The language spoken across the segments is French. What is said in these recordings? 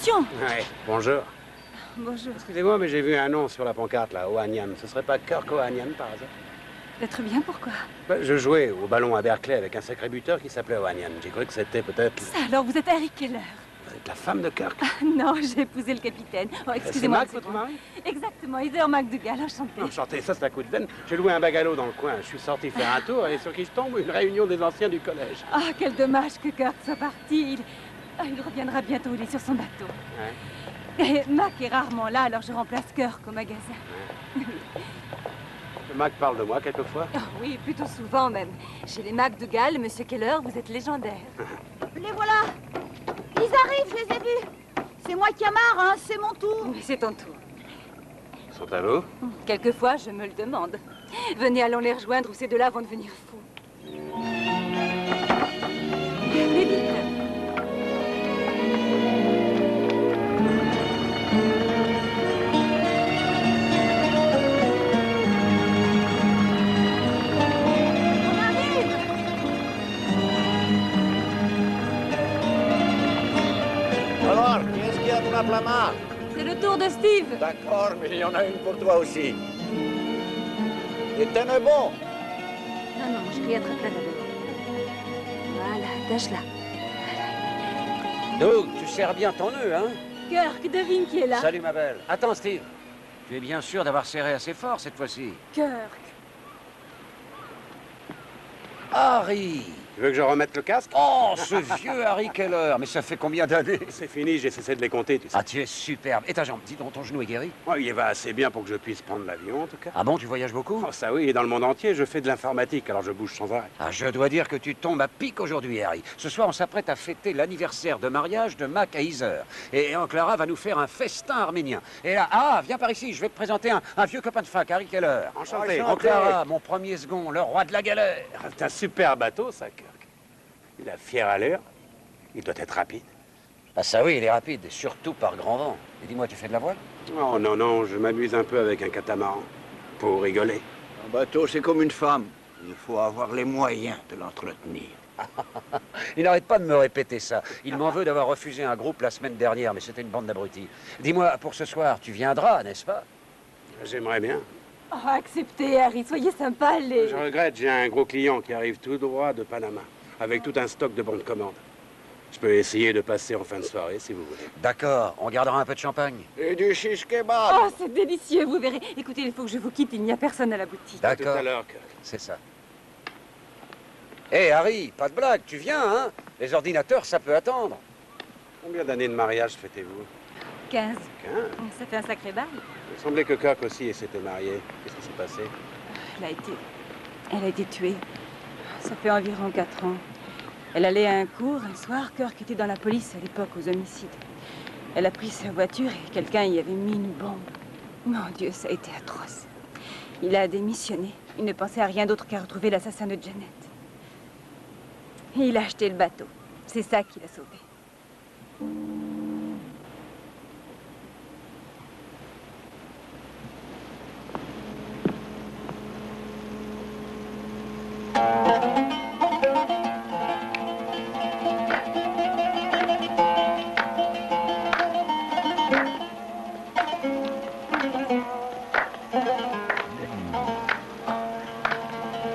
attention. Ouais, bonjour. Bonjour. Excusez-moi, mais j'ai vu un nom sur la pancarte, là, Ohanian. Ce serait pas Kirk Ohanian, par hasard? Très bien, pourquoi? Je jouais au ballon à Berkeley avec un sacré buteur qui s'appelait Ohanian. J'ai cru que c'était peut-être... Ça, alors vous êtes Harry Keller? Vous êtes la femme de Kirk? Non, j'ai épousé le capitaine. Oh, C'est excusez-moi. Mac, votre mari? Exactement, Heather McDougall, enchantée. Enchanté, ça c'est un coup de veine. J'ai loué un bungalow dans le coin. Je suis sorti faire un tour et sur qui je tombe? Une réunion des anciens du collège. Ah, quel dommage que Kirk soit parti. Il reviendra bientôt, il est sur son bateau. Ouais. Et Mac est rarement là, alors je remplace Kirk au magasin. Ouais. Mac parle de moi quelquefois. Oh, oui, plutôt souvent même. Chez les McDougall, Monsieur Keller, vous êtes légendaire. Les voilà. Ils arrivent, je les ai vus. C'est moi qui amarre, hein, c'est mon tour. Mais c'est ton tour. Ils sont à vous? Quelquefois, je me le demande. Venez, allons les rejoindre ou ces deux-là vont devenir fous. Mais vite. Alors, qu'est-ce qu'il y a de la marque? C'est le tour de Steve. D'accord, mais il y en a une pour toi aussi. Et tenez bon. Non, non, je crie à plat d'abord. Voilà, tâche-la. Doug, tu serres bien ton nœud, hein? Kirk, devine qui est là. Salut, ma belle. Attends, Steve. Tu es bien sûr d'avoir serré assez fort cette fois-ci. Kirk. Harry! Tu veux que je remette le casque? Oh, ce vieux Harry Keller! Mais ça fait combien d'années? C'est fini, j'ai cessé de les compter, tu sais. Ah, tu es superbe. Et ta jambe, dis donc, ton genou est guéri? Oh, il va assez bien pour que je puisse prendre l'avion, en tout cas. Ah bon, tu voyages beaucoup? Oh, ça oui, et dans le monde entier, je fais de l'informatique, alors je bouge sans arrêt. Ah, je dois dire que tu tombes à pic aujourd'hui, Harry. Ce soir, on s'apprête à fêter l'anniversaire de mariage de Mac et Heather. Et Aunt Clara va nous faire un festin arménien. Et là, viens par ici, je vais te présenter un vieux copain de fac, Harry Keller. Enchanté. Aunt Clara, mon premier second, le roi de la galère. C'est un super bateau, ça, Kirk. Il a fière allure. Il doit être rapide. Ah ça oui, il est rapide, et surtout par grand vent. Et dis-moi, tu fais de la voile? Oh non, non, je m'amuse un peu avec un catamaran. Pour rigoler. Un bateau, c'est comme une femme. Il faut avoir les moyens de l'entretenir. Il n'arrête pas de me répéter ça. Il m'en veut d'avoir refusé un groupe la semaine dernière, mais c'était une bande d'abrutis. Dis-moi, pour ce soir, tu viendras, n'est-ce pas? J'aimerais bien. Oh, acceptez, Harry, soyez sympa, allez. Je regrette, j'ai un gros client qui arrive tout droit de Panama, avec tout un stock de bons de commande. Je peux essayer de passer en fin de soirée, si vous voulez. D'accord, on gardera un peu de champagne. Et du shish kebab. Oh, c'est délicieux, vous verrez. Écoutez, il faut que je vous quitte, il n'y a personne à la boutique. À tout D'accord, à l'heure, Kirk. c'est ça. Hé, Harry, pas de blague, tu viens, hein? Les ordinateurs, ça peut attendre. Combien d'années de mariage fêtez-vous? 15. 15. Ça fait un sacré bail. Il semblait que Kirk aussi s'était marié. Qu'est-ce qui s'est passé? Elle a été tuée. Ça fait environ 4 ans. Elle allait à un cours. Un soir, Kirk était dans la police à l'époque aux homicides. Elle a pris sa voiture et quelqu'un y avait mis une bombe. Mon Dieu, ça a été atroce. Il a démissionné. Il ne pensait à rien d'autre qu'à retrouver l'assassin de Janet. Et il a acheté le bateau. C'est ça qui l'a sauvé.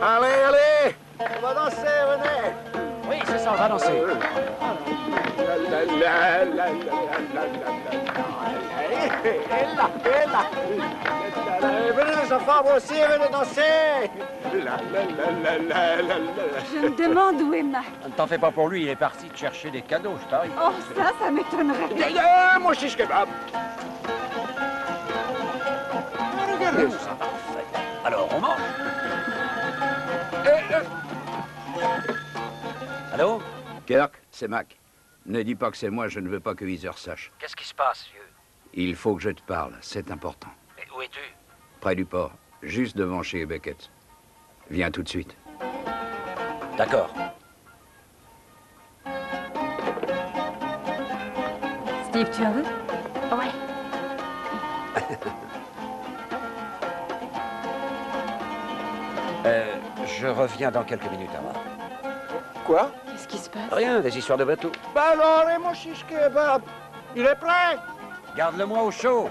Allez, allez. On va danser, venez. Oui, c'est ça, on va danser. Venez les enfants, vous aussi, venez danser. Je me demande où est Mac. Ne t'en fais pas pour lui, il est parti te chercher des cadeaux, je t'arrive. Oh, ça m'étonnerait. Mon shish kebab. Regardez ça. Parfait. Alors, on mange. Allô? Kirk, c'est Mac. Ne dis pas que c'est moi, je ne veux pas que Heather sache. Qu'est-ce qui se passe, vieux? Il faut que je te parle, c'est important. Et où es-tu? Près du port, juste devant chez Beckett. Viens tout de suite. D'accord. Steve, tu en veux? Ouais. Je reviens dans quelques minutes, Amar. Quoi? Qu'est-ce qui se passe? Rien, des histoires de bateau. Bah alors, et mon shish kebab? Il est prêt? Garde-le-moi au chaud.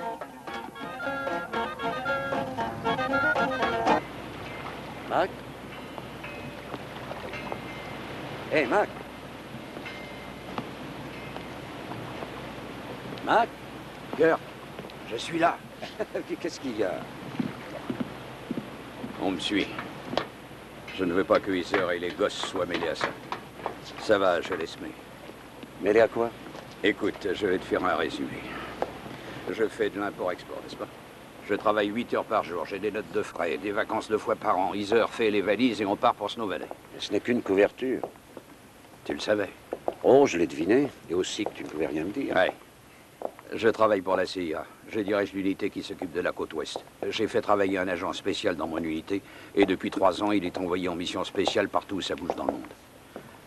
Mac? Hé, Mac? Mac? Kirk, je suis là. Qu'est-ce qu'il y a? On me suit. Je ne veux pas que Heather et les gosses soient mêlés à ça. Ça va, je laisse mais. Mêlé à quoi? Écoute, je vais te faire un résumé. Je fais de l'import-export, n'est-ce pas? Je travaille 8 heures par jour, j'ai des notes de frais, des vacances 2 fois par an. Heather fait les valises et on part pour Snow Valley. Ce n'est qu'une couverture. Tu le savais? Oh, je l'ai deviné. Et aussi que tu ne pouvais rien me dire. Ouais. Je travaille pour la CIA. Je dirige l'unité qui s'occupe de la côte ouest. J'ai fait travailler un agent spécial dans mon unité, et depuis 3 ans, il est envoyé en mission spéciale partout où ça bouge dans le monde.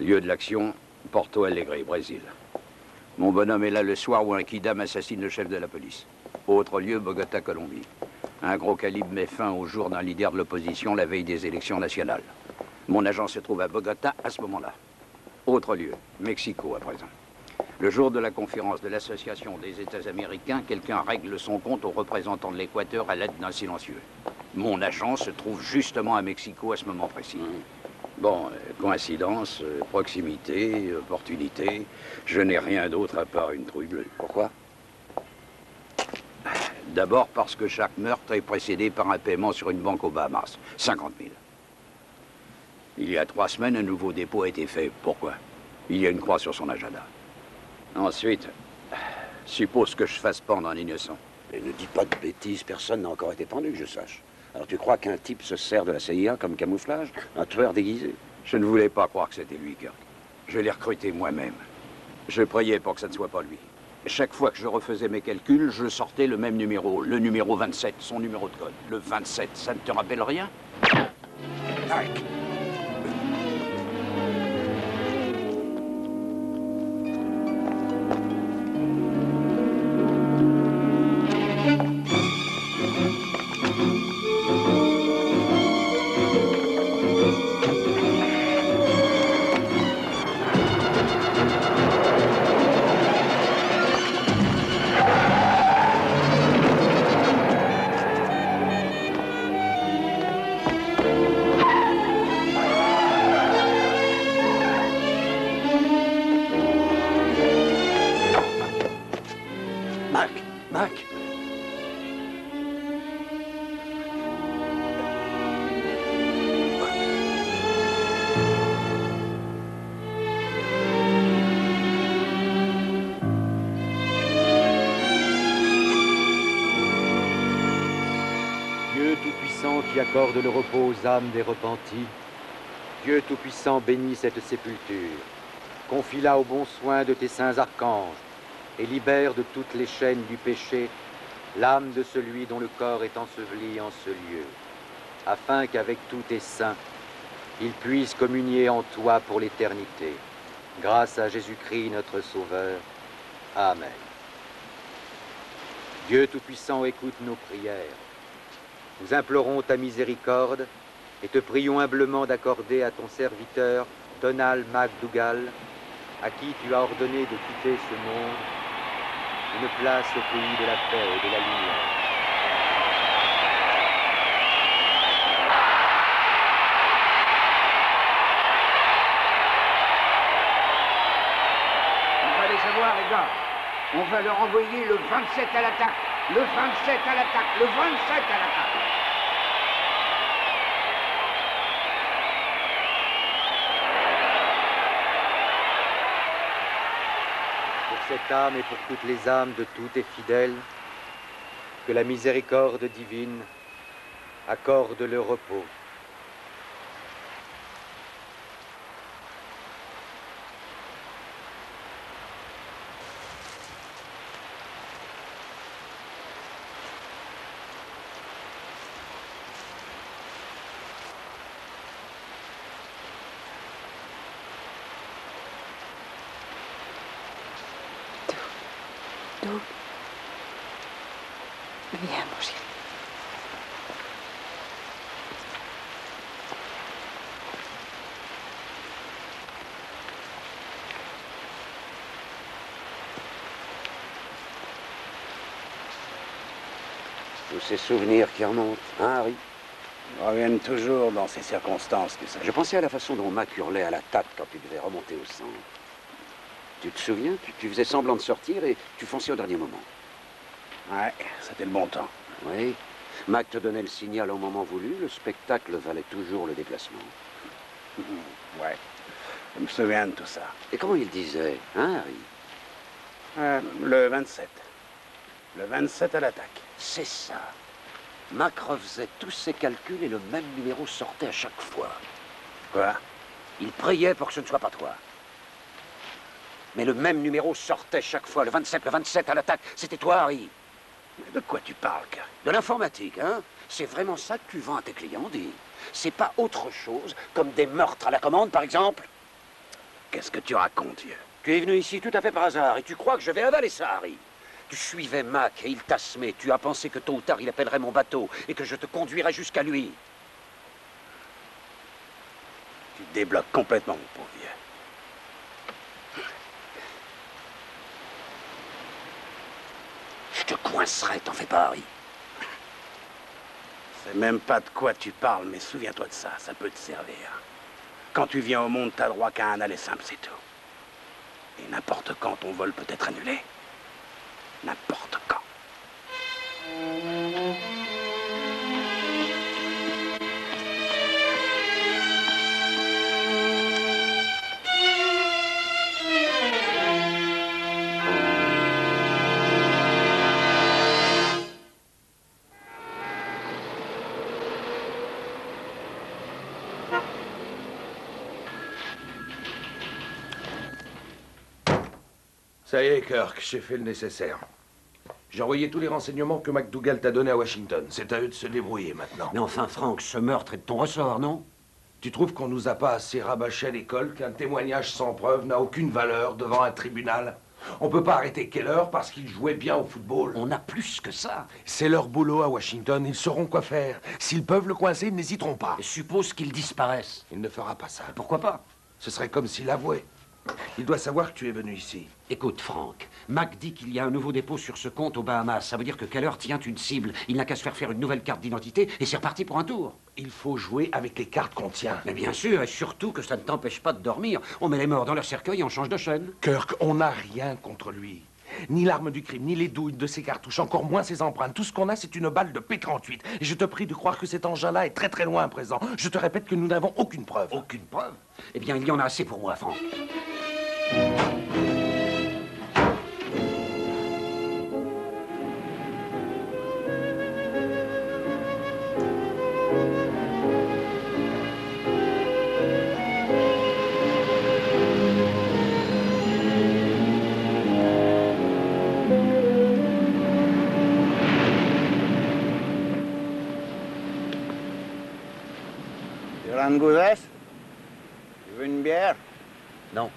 Lieu de l'action, Porto Alegre, Brésil. Mon bonhomme est là le soir où un kidam assassine le chef de la police. Autre lieu, Bogota, Colombie. Un gros calibre met fin au jour d'un leader de l'opposition la veille des élections nationales. Mon agent se trouve à Bogota à ce moment-là. Autre lieu, Mexico à présent. Le jour de la conférence de l'Association des États américains, quelqu'un règle son compte aux représentants de l'Équateur à l'aide d'un silencieux. Mon agent se trouve justement à Mexico à ce moment précis. Bon, coïncidence, proximité, opportunité, je n'ai rien d'autre à part une trouille bleue. Pourquoi? D'abord parce que chaque meurtre est précédé par un paiement sur une banque aux Bahamas, 50 000. Il y a 3 semaines, un nouveau dépôt a été fait. Pourquoi? Il y a une croix sur son agenda. Ensuite, suppose que je fasse pendre un innocent. Et ne dis pas de bêtises, personne n'a encore été pendu, que je sache. Alors tu crois qu'un type se sert de la CIA comme camouflage? Un tueur déguisé? Je ne voulais pas croire que c'était lui, Kirk. Je l'ai recruté moi-même. Je priais pour que ça ne soit pas lui. Chaque fois que je refaisais mes calculs, je sortais le même numéro, le numéro 27, son numéro de code. Le 27, ça ne te rappelle rien? Mike. Qui accorde le repos aux âmes des repentis, Dieu Tout-Puissant bénit cette sépulture, confie-la au bon soin de tes saints archanges, et libère de toutes les chaînes du péché l'âme de celui dont le corps est enseveli en ce lieu, afin qu'avec tous tes saints, il puisse communier en toi pour l'éternité, grâce à Jésus-Christ notre Sauveur. Amen. Dieu Tout-Puissant, écoute nos prières. Nous implorons ta miséricorde et te prions humblement d'accorder à ton serviteur Donald McDougall, à qui tu as ordonné de quitter ce monde, une place au pays de la paix et de la lumière. On va les savoir, les gars. On va leur envoyer le 27 à l'attaque. Le 27 à l'attaque. Le 27 à l'attaque. Cette âme et pour toutes les âmes de tous tes fidèles, que la miséricorde divine accorde le repos. Viens, mon chéri. Tous ces souvenirs qui remontent, hein, Harry? Ils reviennent toujours dans ces circonstances, tu sais. Je pensais à la façon dont Mac hurlait à l'attaque quand tu devais remonter au centre. Tu te souviens? Tu faisais semblant de sortir et tu fonçais au dernier moment. Ouais, c'était le bon temps. Oui. Mac te donnait le signal au moment voulu. Le spectacle valait toujours le déplacement. Ouais, je me souviens de tout ça. Et comment il disait, hein, Harry? Le 27. Le 27 à l'attaque. C'est ça. Mac refaisait tous ses calculs et le même numéro sortait à chaque fois. Quoi? Il priait pour que ce ne soit pas toi. Mais le même numéro sortait chaque fois. Le 27 à l'attaque. C'était toi, Harry. Mais de quoi tu parles, Kirk? De l'informatique, hein? C'est vraiment ça que tu vends à tes clients, dis. C'est pas autre chose, comme des meurtres à la commande, par exemple? Qu'est-ce que tu racontes, vieux? Tu es venu ici tout à fait par hasard et tu crois que je vais avaler ça, Harry. Tu suivais Mac et il t'a semé. Tu as pensé que tôt ou tard il appellerait mon bateau et que je te conduirais jusqu'à lui. Tu débloques complètement, mon pauvre vieux. Je te coincerai, t'en fais pas, Harry. C'est même pas de quoi tu parles, mais souviens-toi de ça, ça peut te servir. Quand tu viens au monde, t'as droit qu'à un aller simple, c'est tout. Et n'importe quand, ton vol peut être annulé. N'importe quand. Ça y est, Kirk, j'ai fait le nécessaire. J'ai envoyé tous les renseignements que McDougall t'a donnés à Washington. C'est à eux de se débrouiller maintenant. Mais enfin, Frank, ce meurtre est de ton ressort, non? Tu trouves qu'on nous a pas assez rabâché à l'école, qu'un témoignage sans preuve n'a aucune valeur devant un tribunal? On peut pas arrêter Keller parce qu'il jouait bien au football. On a plus que ça. C'est leur boulot à Washington, ils sauront quoi faire. S'ils peuvent le coincer, ils n'hésiteront pas. Et suppose qu'il disparaisse. Il ne fera pas ça. Pourquoi pas? Ce serait comme s'il avouait. Il doit savoir que tu es venu ici. Écoute, Frank, Mac dit qu'il y a un nouveau dépôt sur ce compte aux Bahamas. Ça veut dire que Keller tient une cible. Il n'a qu'à se faire une nouvelle carte d'identité et c'est reparti pour un tour. Il faut jouer avec les cartes qu'on tient. Mais bien sûr, et surtout que ça ne t'empêche pas de dormir. On met les morts dans leur cercueil et on change de chaîne. Kirk, on n'a rien contre lui. Ni l'arme du crime, ni les douilles de ses cartouches, encore moins ses empreintes. Tout ce qu'on a, c'est une balle de P38. Et je te prie de croire que cet engin-là est très très loin à présent. Je te répète que nous n'avons aucune preuve. Aucune preuve? Eh bien, il y en a assez pour moi, Frank. Gouzès, tu veux une bière? Non.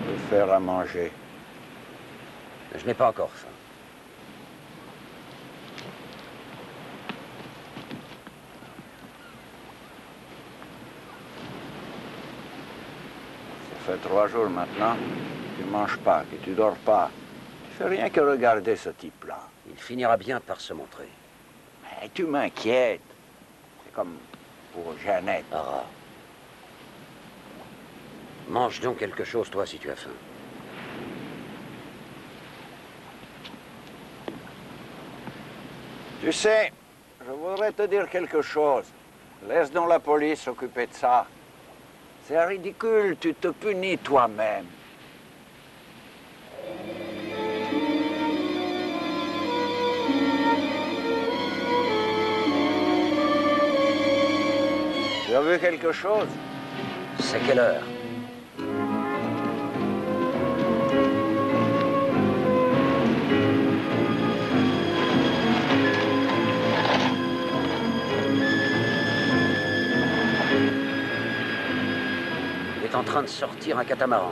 Je vais faire à manger. Je n'ai pas encore faim. Ça fait 3 jours maintenant que tu manges pas, que tu dors pas. Tu fais rien que regarder ce type-là. Il finira bien par se montrer. Mais tu m'inquiètes. C'est comme pour Jeannette. Ah. Mange donc quelque chose, toi, si tu as faim. Tu sais, je voudrais te dire quelque chose. Laisse donc la police s'occuper de ça. C'est ridicule, tu te punis toi-même. Tu as vu quelque chose? C'est quelle heure? Il est en train de sortir un catamaran.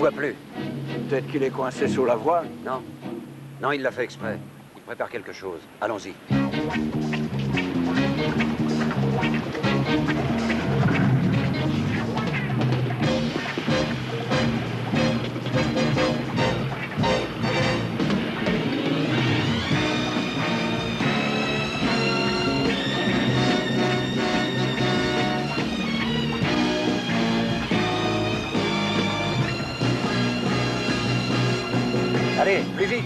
voit plus. Peut-être qu'il est coincé sous la voile. Non. Non, il l'a fait exprès. Il prépare quelque chose. Allons-y. Allez, plus vite!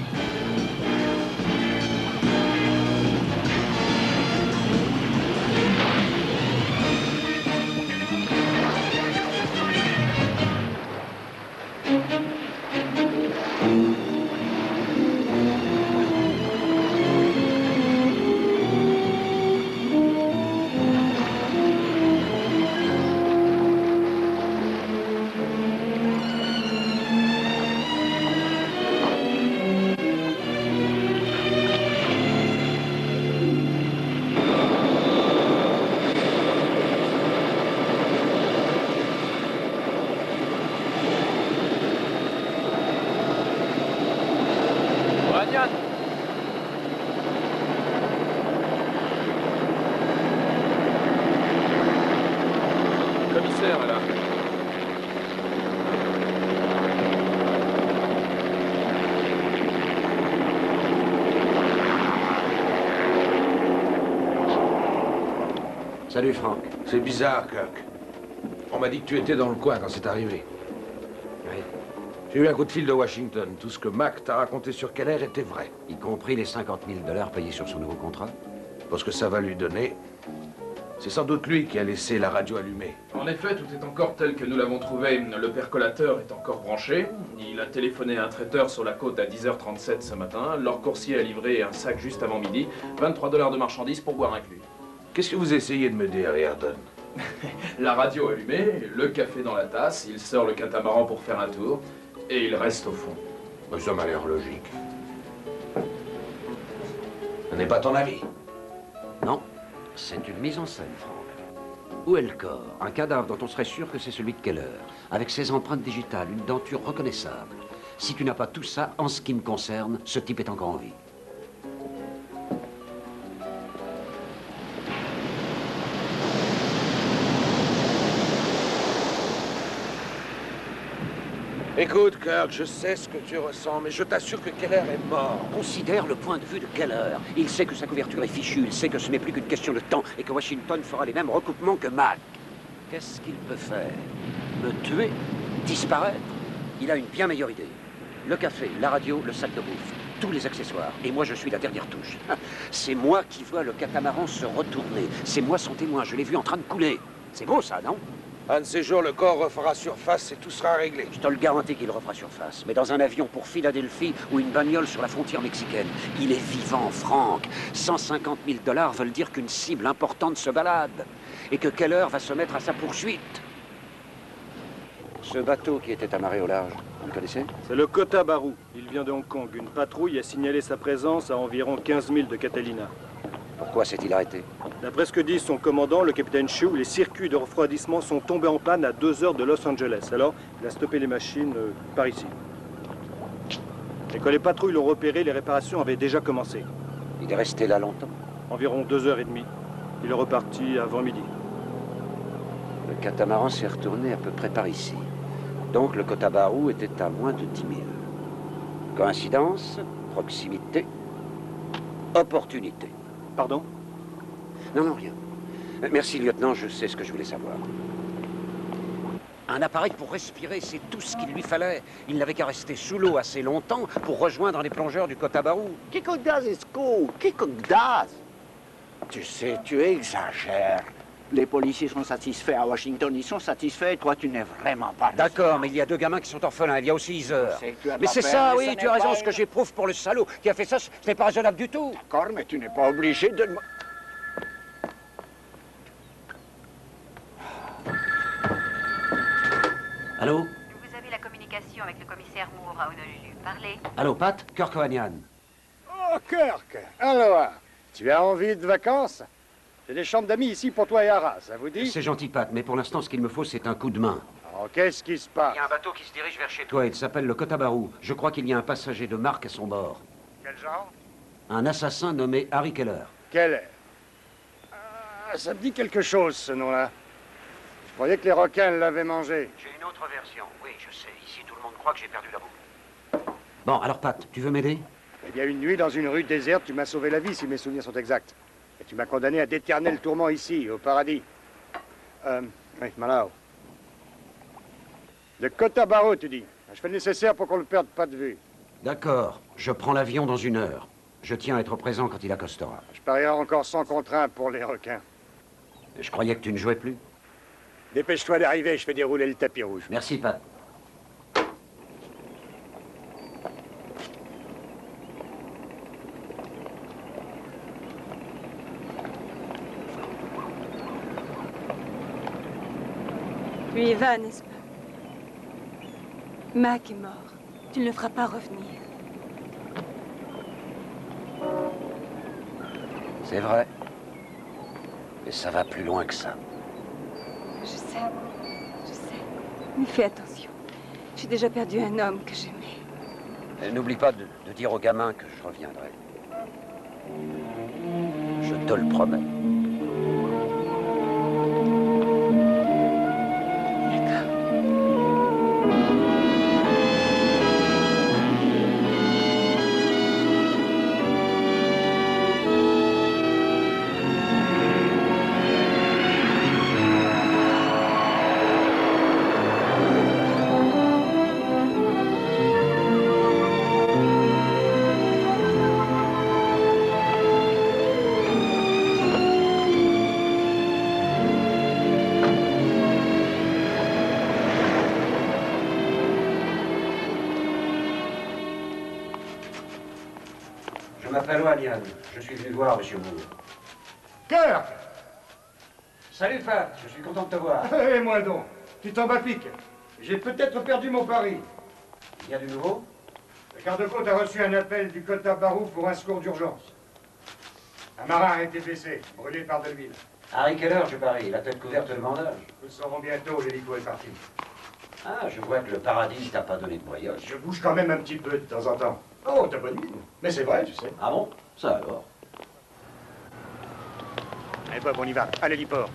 Commissaire, là. Salut, Franck. C'est bizarre, Kirk. On m'a dit que tu étais dans le coin quand c'est arrivé. Oui. J'ai eu un coup de fil de Washington. Tout ce que Mac t'a raconté sur Keller était vrai. Y compris les 50 000 $ payés sur son nouveau contrat? Pour ce que ça va lui donner, c'est sans doute lui qui a laissé la radio allumée. En effet, tout est encore tel que nous l'avons trouvé. Le percolateur est encore branché. Il a téléphoné à un traiteur sur la côte à 10h37 ce matin. Leur coursier a livré un sac juste avant midi. 23 $ de marchandises pour boire inclus. Qu'est-ce que vous essayez de me dire, Ayrton? La radio allumée, le café dans la tasse, il sort le catamaran pour faire un tour, et il reste au fond. Mais ça m'a l'air logique. Ce n'est pas ton avis? Non, c'est une mise en scène, Franck. Où est le corps? Un cadavre dont on serait sûr que c'est celui de Keller, avec ses empreintes digitales, une denture reconnaissable. Si tu n'as pas tout ça, en ce qui me concerne, ce type est encore en vie. Écoute, Kirk, je sais ce que tu ressens, mais je t'assure que Keller est mort. Considère le point de vue de Keller. Il sait que sa couverture est fichue, il sait que ce n'est plus qu'une question de temps et que Washington fera les mêmes recoupements que Mac. Qu'est-ce qu'il peut faire? Me tuer? Disparaître? Il a une bien meilleure idée. Le café, la radio, le sac de bouffe, tous les accessoires. Et moi, je suis la dernière touche. C'est moi qui vois le catamaran se retourner. C'est moi son témoin, je l'ai vu en train de couler. C'est beau ça, non? Un de ces jours, le corps refera surface et tout sera réglé. Je te le garantis qu'il refera surface. Mais dans un avion pour Philadelphie ou une bagnole sur la frontière mexicaine. Il est vivant, Franck. 150 000 $ veulent dire qu'une cible importante se balade. Et que Keller va se mettre à sa poursuite. Ce bateau qui était amarré au large, vous le connaissez? C'est le Kota Baru. Il vient de Hong Kong. Une patrouille a signalé sa présence à environ 15 000 de Catalina. Pourquoi s'est-il arrêté? D'après ce que dit son commandant, le capitaine Chu, les circuits de refroidissement sont tombés en panne à 2 heures de Los Angeles. Alors, il a stoppé les machines par ici. Et quand les patrouilles l'ont repéré, les réparations avaient déjà commencé. Il est resté là longtemps? Environ 2h30. Il est reparti avant midi. Le catamaran s'est retourné à peu près par ici. Donc le Kota Baru était à moins de 10 000. Coïncidence? Proximité? Opportunité? Pardon? Non, non, rien. Merci, lieutenant, je sais ce que je voulais savoir. Un appareil pour respirer, c'est tout ce qu'il lui fallait. Il n'avait qu'à rester sous l'eau assez longtemps pour rejoindre les plongeurs du Kota Baru. Kikogdas est cool. Kikogdas. Tu sais, tu exagères. Les policiers sont satisfaits à Washington, ils sont satisfaits. Toi, tu n'es vraiment pas... D'accord, mais il y a 2 gamins qui sont orphelins. Il y a aussi Heather. Mais c'est ça, oui, tu as raison. Ce que j'éprouve pour le salaud qui a fait ça, ce n'est pas raisonnable du tout. D'accord, mais tu n'es pas obligé de... Allô? Vous avez la communication avec le commissaire Moore à Honolulu. Parlez. Allô, Pat? Kirk Ohanian. Oh, Kirk! Alors, tu as envie de vacances? J'ai des chambres d'amis ici pour toi et Ara, ça vous dit? C'est gentil, Pat, mais pour l'instant, ce qu'il me faut, c'est un coup de main. Oh, qu'est-ce qui se passe? Il y a un bateau qui se dirige vers chez toi. Il s'appelle le Kotabaru. Je crois qu'il y a un passager de marque à son bord. Quel genre? Un assassin nommé Harry Keller. Keller. Ah, ça me dit quelque chose, ce nom-là. Je croyais que les requins l'avaient mangé. J'ai une autre version. Oui, je sais. Ici, tout le monde croit que j'ai perdu la boucle. Bon, alors Pat, tu veux m'aider? Eh bien, une nuit, dans une rue déserte, tu m'as sauvé la vie, si mes souvenirs sont exacts. Et tu m'as condamné à d'éternels tourments ici, au paradis. Oui, Malao. Le Kotabaru, tu dis. Je fais le nécessaire pour qu'on ne le perde pas de vue. D'accord. Je prends l'avion dans 1 heure. Je tiens à être présent quand il accostera. Je parierai encore sans contrainte pour les requins. Je croyais que tu ne jouais plus. Dépêche-toi d'arriver, je fais dérouler le tapis rouge. Merci, Pat. Tu y vas, n'est-ce pas? Mac est mort. Tu ne le feras pas revenir. C'est vrai. Mais ça va plus loin que ça. Je sais. Mais fais attention. J'ai déjà perdu un homme que j'aimais. Et n'oublie pas de dire aux gamins que je reviendrai. Je te le promets. Je m'appelle Walian. Je suis venu voir M. Moore. Kirk! Salut, Pat. Je suis content de te voir. Et moi donc, tu t'en bats pique. J'ai peut-être perdu mon pari. Il y a du nouveau? Le garde-côte a reçu un appel du Kotabaru pour un secours d'urgence. Un marin a été blessé, brûlé par de l'huile. Harry Keller, je parie. La tête couverte de bandage. Nous le saurons bientôt, l'hélico est parti. Ah, je vois que le paradis t'a pas donné de brioche. Je bouge quand même un petit peu de temps en temps. Oh, t'as bonne mine. Mais c'est vrai, tu sais. Ah bon? Ça alors? Allez, Bob, on y va. À l'héliport.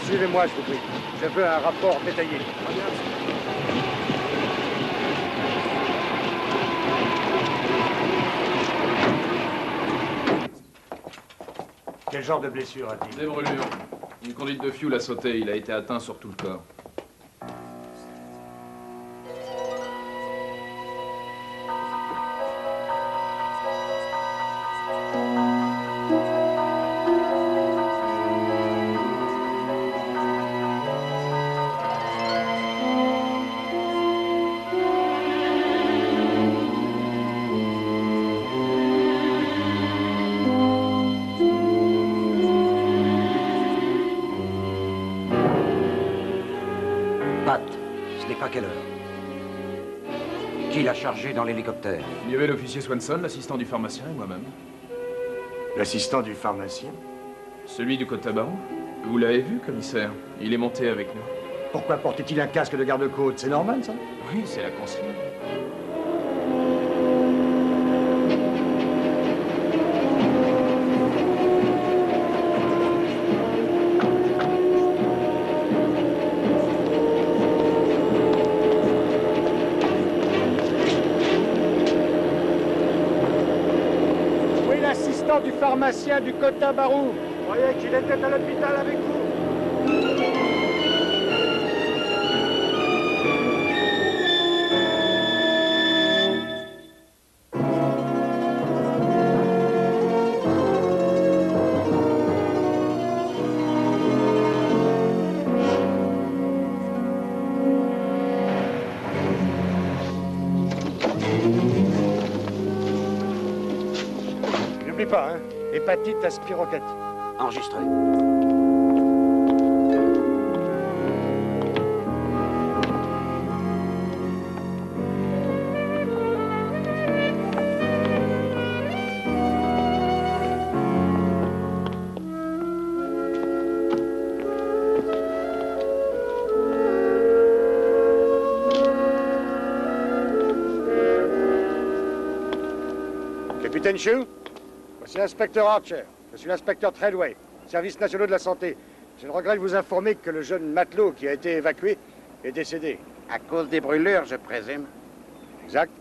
Suivez-moi, je vous prie. Je veux un rapport détaillé. Quel genre de blessure a-t-il? Des brûlures. Une conduite de fioul a sauté. Il a été atteint sur tout le corps. Pat, ce n'est pas Keller. Qui l'a chargé dans l'hélicoptère? Il y avait l'officier Swanson, l'assistant du pharmacien et moi-même. L'assistant du pharmacien? Celui du Côte-Tabaron? Vous l'avez vu, commissaire? Il est monté avec nous. Pourquoi portait-il un casque de garde-côte? C'est normal, ça? Oui, c'est la consigne. Oui, l'assistant du pharmacien du Côte-Tabaron. Vous croyez qu'il était à l'hôpital avec vous? N'oublie pas, hein, hépatite à spiroquette. Enregistré. Capitaine Chu, voici l'inspecteur Archer. Je suis l'inspecteur Treadway, service national de la santé. J'ai le regret de vous informer que le jeune matelot qui a été évacué est décédé. À cause des brûlures, je présume. Exact.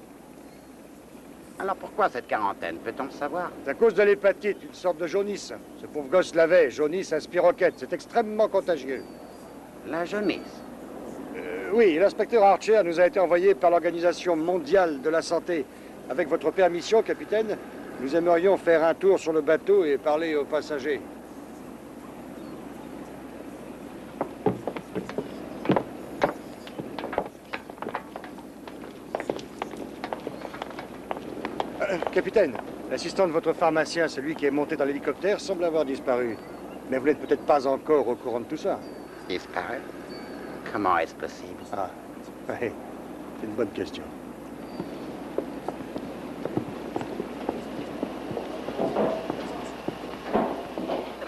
Alors pourquoi cette quarantaine? Peut-on le savoir? C'est à cause de l'hépatite, une sorte de jaunisse. Ce pauvre gosse l'avait, jaunisse à spiroquette. C'est extrêmement contagieux. La jaunisse? Oui, l'inspecteur Archer nous a été envoyé par l'Organisation mondiale de la santé. Avec votre permission, capitaine, nous aimerions faire un tour sur le bateau et parler aux passagers. Capitaine, l'assistant de votre pharmacien, celui qui est monté dans l'hélicoptère, semble avoir disparu. Mais vous n'êtes peut-être pas encore au courant de tout ça. Disparu? Comment est-ce possible? Ah, oui, c'est une bonne question.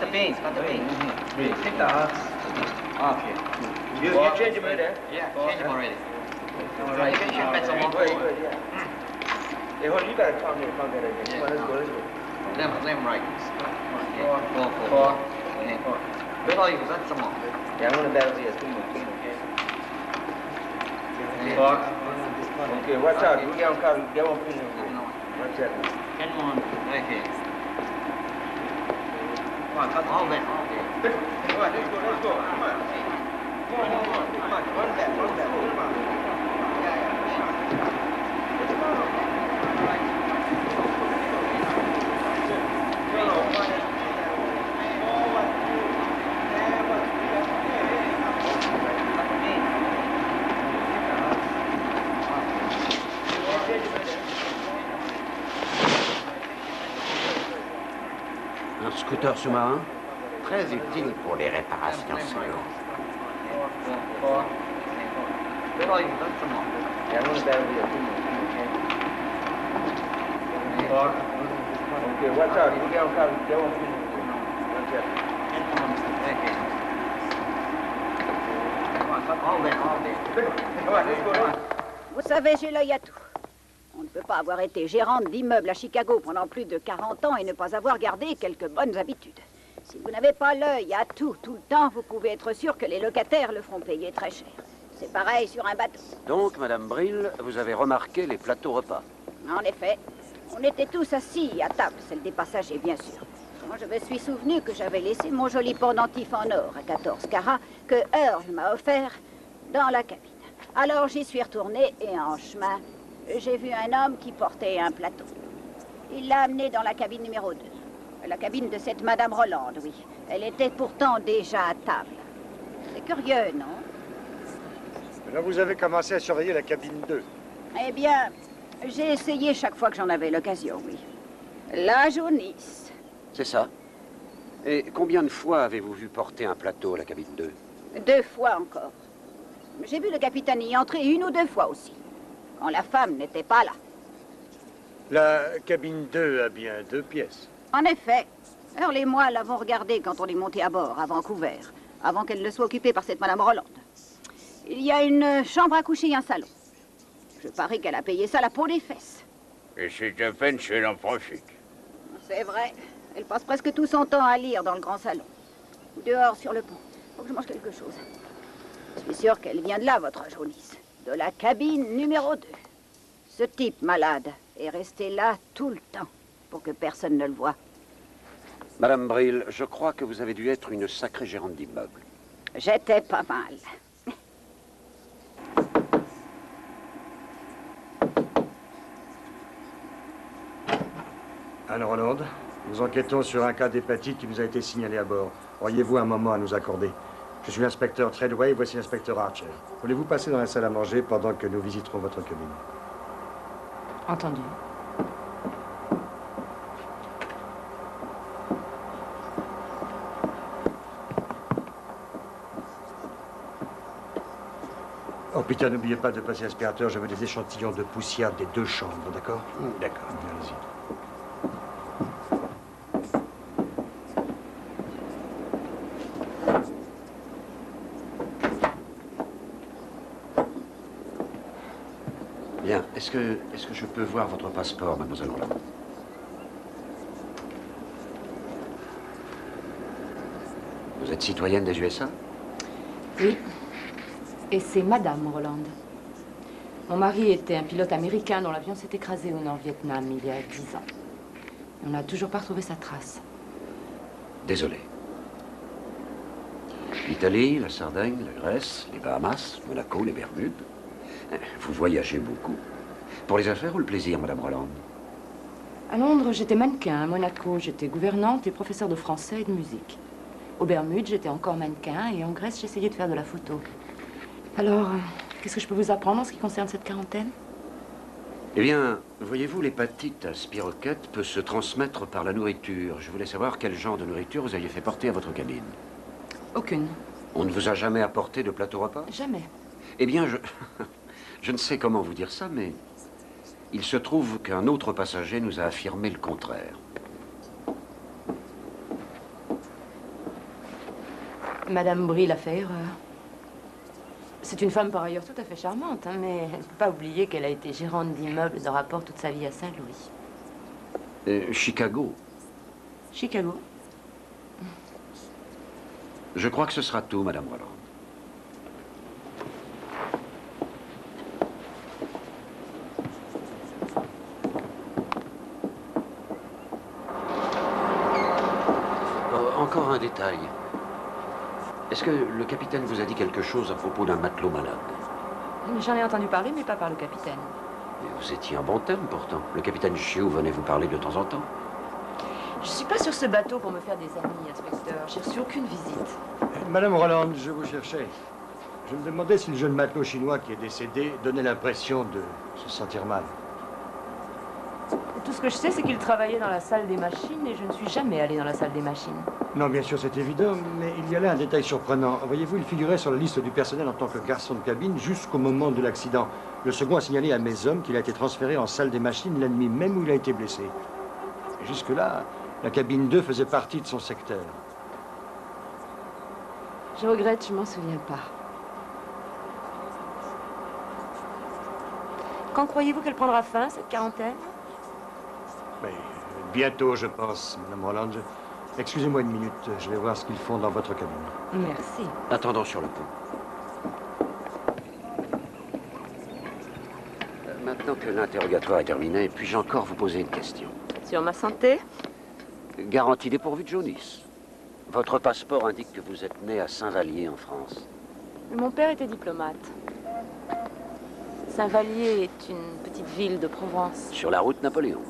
The beans, not the beans. Take the odds. Okay. You change them already? Yeah, change them already. All right, you should bet some more. Good, yeah. Hey, hold on, you better come here, come get it. Come on, let's go, let's go. Them right. Four. Okay. Bet all you can bet some more. Yeah, I'm gonna bet all these. Come on, okay. Four. Okay, watch out. You get on car, get one pin. Watch out. Get one. Okay. Come on, cut all that. Okay. Come on, let's go, let's go. Come on. Come on, come on, come on. Run back, come on. Un scooter sous-marin? Très utile pour les réparations sur l'eau. Okay, watch out. You get on car, get one pin. Watch out. Vous savez, j'ai l'œil à tout. On ne peut pas avoir été gérante d'immeuble à Chicago pendant plus de 40 ans et ne pas avoir gardé quelques bonnes habitudes. Si vous n'avez pas l'œil à tout, tout le temps, vous pouvez être sûr que les locataires le feront payer très cher. C'est pareil sur un bateau. Donc, Madame Brill, vous avez remarqué les plateaux repas? En effet, on était tous assis à table, celle des passagers, bien sûr. Quand je me suis souvenu que j'avais laissé mon joli pendentif en or à 14 carats que Earl m'a offert dans la cabine. Alors j'y suis retournée et en chemin, j'ai vu un homme qui portait un plateau. Il l'a amené dans la cabine numéro 2. La cabine de cette Madame Roland, oui. Elle était pourtant déjà à table. C'est curieux, non? Là, vous avez commencé à surveiller la cabine 2. Eh bien, j'ai essayé chaque fois que j'en avais l'occasion, oui. La jaunisse. C'est ça. Et combien de fois avez-vous vu porter un plateau à la cabine 2? 2 fois encore. J'ai vu le capitaine y entrer 1 ou 2 fois aussi. quand la femme n'était pas là. La cabine 2 a bien 2 pièces. En effet, Earl et moi l'avons regardée quand on est monté à bord, à Vancouver, avant qu'elle ne soit occupée par cette Madame Roland. Il y a une chambre à coucher et un salon. Je parie qu'elle a payé ça la peau des fesses. Et c'est à peine si elle en profite. C'est vrai. Elle passe presque tout son temps à lire dans le grand salon. Ou dehors sur le pont. Faut que je mange quelque chose. Je suis sûre qu'elle vient de là, votre jaunisse. De la cabine numéro 2. Ce type malade est resté là tout le temps pour que personne ne le voie. Madame Brill, je crois que vous avez dû être une sacrée gérante d'immeuble. J'étais pas mal. Anne Roland, nous enquêtons sur un cas d'hépatite qui nous a été signalé à bord. Auriez-vous un moment à nous accorder? Je suis l'inspecteur Treadway, voici l'inspecteur Archer. Voulez-vous passer dans la salle à manger pendant que nous visiterons votre cabine? Entendu. Oh, Peter, n'oubliez pas de passer l'aspirateur. Je veux des échantillons de poussière des 2 chambres, d'accord? D'accord. Allez-y. Bien. Est-ce que je peux voir votre passeport, mademoiselle Roland? Vous êtes citoyenne des USA? Oui. Et c'est Madame Roland. Mon mari était un pilote américain dont l'avion s'est écrasé au Nord-Vietnam il y a 10 ans. Et on n'a toujours pas retrouvé sa trace. Désolé. L'Italie, la Sardaigne, la Grèce, les Bahamas, Monaco, les Bermudes. Vous voyagez beaucoup. Pour les affaires ou le plaisir, Madame Roland? À Londres, j'étais mannequin. À Monaco, j'étais gouvernante et professeure de français et de musique. Aux Bermudes, j'étais encore mannequin et en Grèce, j'essayais de faire de la photo. Alors, qu'est-ce que je peux vous apprendre en ce qui concerne cette quarantaine? Eh bien, voyez-vous, l'hépatite à spiroquette peut se transmettre par la nourriture. Je voulais savoir quel genre de nourriture vous aviez fait porter à votre cabine. Aucune. On ne vous a jamais apporté de plateau repas? Jamais. Eh bien, je ne sais comment vous dire ça, mais il se trouve qu'un autre passager nous a affirmé le contraire. Madame Brill a fait erreur. C'est une femme par ailleurs tout à fait charmante, hein, mais elle ne peut pas oublier qu'elle a été gérante d'immeuble de rapport toute sa vie à Saint-Louis. Chicago. Chicago. Je crois que ce sera tout, Madame Roland. Encore un détail. Est-ce que le capitaine vous a dit quelque chose à propos d'un matelot malade? J'en ai entendu parler, mais pas par le capitaine. Mais vous étiez un bon thème, pourtant. Le capitaine Chiou venait vous parler de temps en temps. Je suis pas sur ce bateau pour me faire des amis, inspecteur. J'ai reçu aucune visite. Madame Roland, je vous cherchais. Je me demandais si le jeune matelot chinois qui est décédé donnait l'impression de se sentir mal. Tout ce que je sais, c'est qu'il travaillait dans la salle des machines et je ne suis jamais allée dans la salle des machines. Non, bien sûr, c'est évident, mais il y a là un détail surprenant. Voyez-vous, il figurait sur la liste du personnel en tant que garçon de cabine jusqu'au moment de l'accident. Le second a signalé à mes hommes qu'il a été transféré en salle des machines la nuit même où il a été blessé. Et jusque-là, la cabine 2 faisait partie de son secteur. Je regrette, je m'en souviens pas. Quand croyez-vous qu'elle prendra fin, cette quarantaine? Mais bientôt, je pense, Madame Roland. Excusez-moi une minute, je vais voir ce qu'ils font dans votre cabine. Merci. Attendons sur le pont. Maintenant que l'interrogatoire est terminé, puis-je encore vous poser une question? Sur ma santé? Garantie dépourvue de jaunisse. Votre passeport indique que vous êtes né à Saint-Vallier, en France. Mon père était diplomate. Saint-Vallier est une petite ville de Provence. Sur la route Napoléon.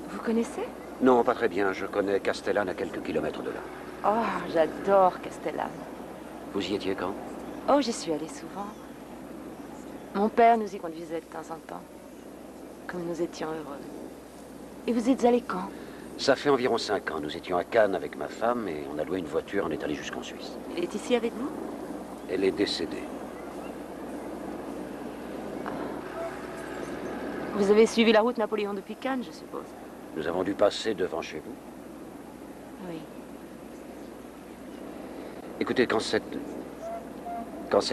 Vous connaissez? Non, pas très bien. Je connais Castellane à quelques kilomètres de là. Oh, j'adore Castellane. Vous y étiez quand? Oh, j'y suis allée souvent. Mon père nous y conduisait de temps en temps. Comme nous étions heureux. Et vous êtes allés quand? Ça fait environ 5 ans. Nous étions à Cannes avec ma femme et on a loué une voiture, on est allé jusqu'en Suisse. Elle est ici avec vous? Elle est décédée. Vous avez suivi la route Napoléon depuis Cannes, je suppose. Nous avons dû passer devant chez vous. Oui. Écoutez, quand cette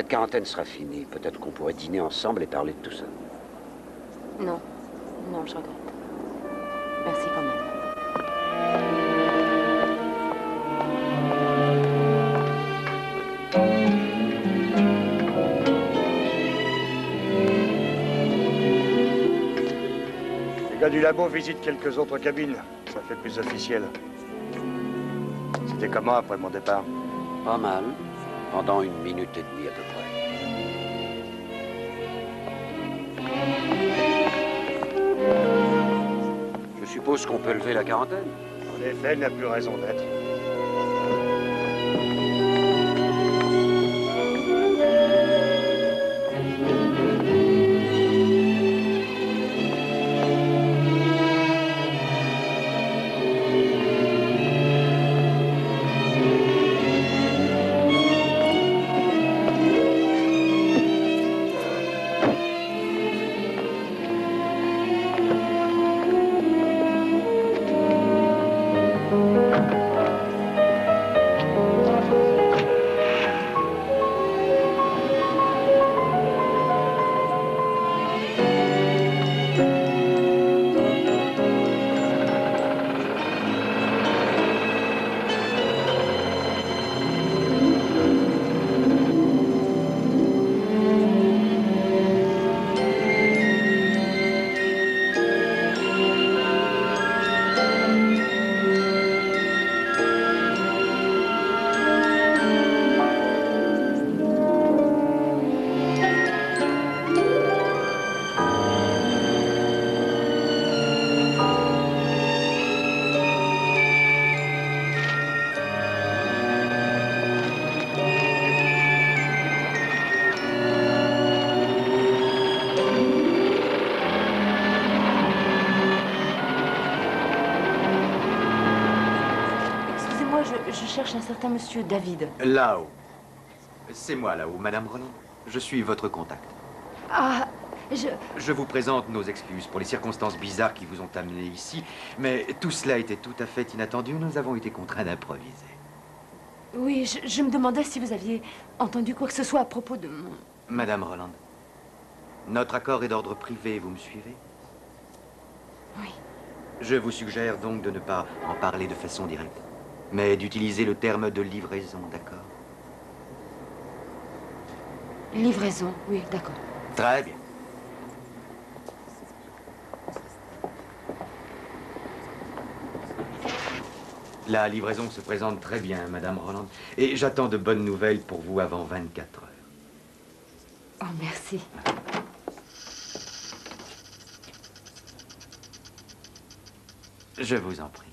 quarantaine sera finie, peut-être qu'on pourrait dîner ensemble et parler de tout ça. Non. Non, je regrette. Merci quand même. Les gars du labo visitent quelques autres cabines. Ça fait plus officiel. C'était comment après mon départ? Pas mal. Pendant 1 minute et demie à peu près. Je suppose qu'on peut lever la quarantaine. En effet, elle n'a plus raison d'être. Je cherche un certain monsieur David. Là-haut. C'est moi, là-haut, Madame Roland. Je suis votre contact. Ah, Je vous présente nos excuses pour les circonstances bizarres qui vous ont amené ici, mais tout cela était tout à fait inattendu. Nous avons été contraints d'improviser. Oui, je me demandais si vous aviez entendu quoi que ce soit à propos de mon... Madame Roland, notre accord est d'ordre privé, vous me suivez? Oui. Je vous suggère donc de ne pas en parler de façon directe, mais d'utiliser le terme de livraison, d'accord? Livraison, oui, d'accord. Très bien. La livraison se présente très bien, Madame Roland, et j'attends de bonnes nouvelles pour vous avant 24 heures. Oh, merci. Je vous en prie.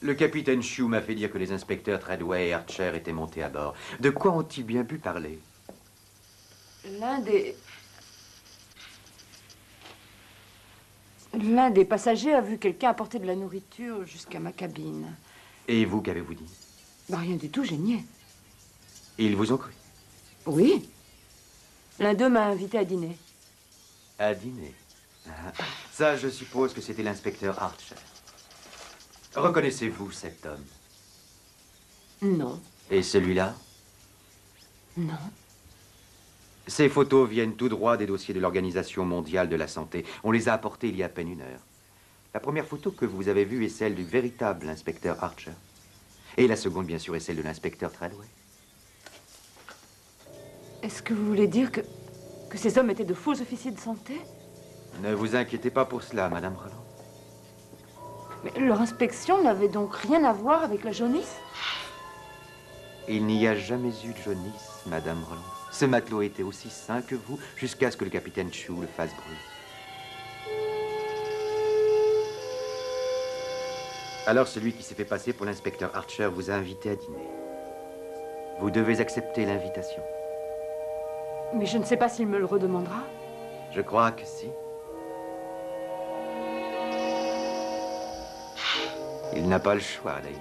Le capitaine Chou m'a fait dire que les inspecteurs Treadway et Archer étaient montés à bord. De quoi ont-ils bien pu parler? L'un des passagers a vu quelqu'un apporter de la nourriture jusqu'à ma cabine. Et vous, qu'avez-vous dit? Bah, rien du tout, j'ai nié. Ils vous ont cru? Oui. L'un d'eux m'a invité à dîner. À dîner? Ça, je suppose que c'était l'inspecteur Archer. Reconnaissez-vous cet homme? Non. Et celui-là? Non. Ces photos viennent tout droit des dossiers de l'Organisation mondiale de la santé. On les a apportées il y a à peine 1 heure. La première photo que vous avez vue est celle du véritable inspecteur Archer. Et la seconde, bien sûr, est celle de l'inspecteur Treadway. Est-ce que vous voulez dire que ces hommes étaient de faux officiers de santé? Ne vous inquiétez pas pour cela, Madame Roland. Mais leur inspection n'avait donc rien à voir avec la jaunisse? Il n'y a jamais eu de jaunisse, Madame Roland. Ce matelot était aussi sain que vous, jusqu'à ce que le capitaine Chou le fasse brûler. Alors celui qui s'est fait passer pour l'inspecteur Archer vous a invité à dîner. Vous devez accepter l'invitation. Mais je ne sais pas s'il me le redemandera. Je crois que si. Il n'a pas le choix, d'ailleurs.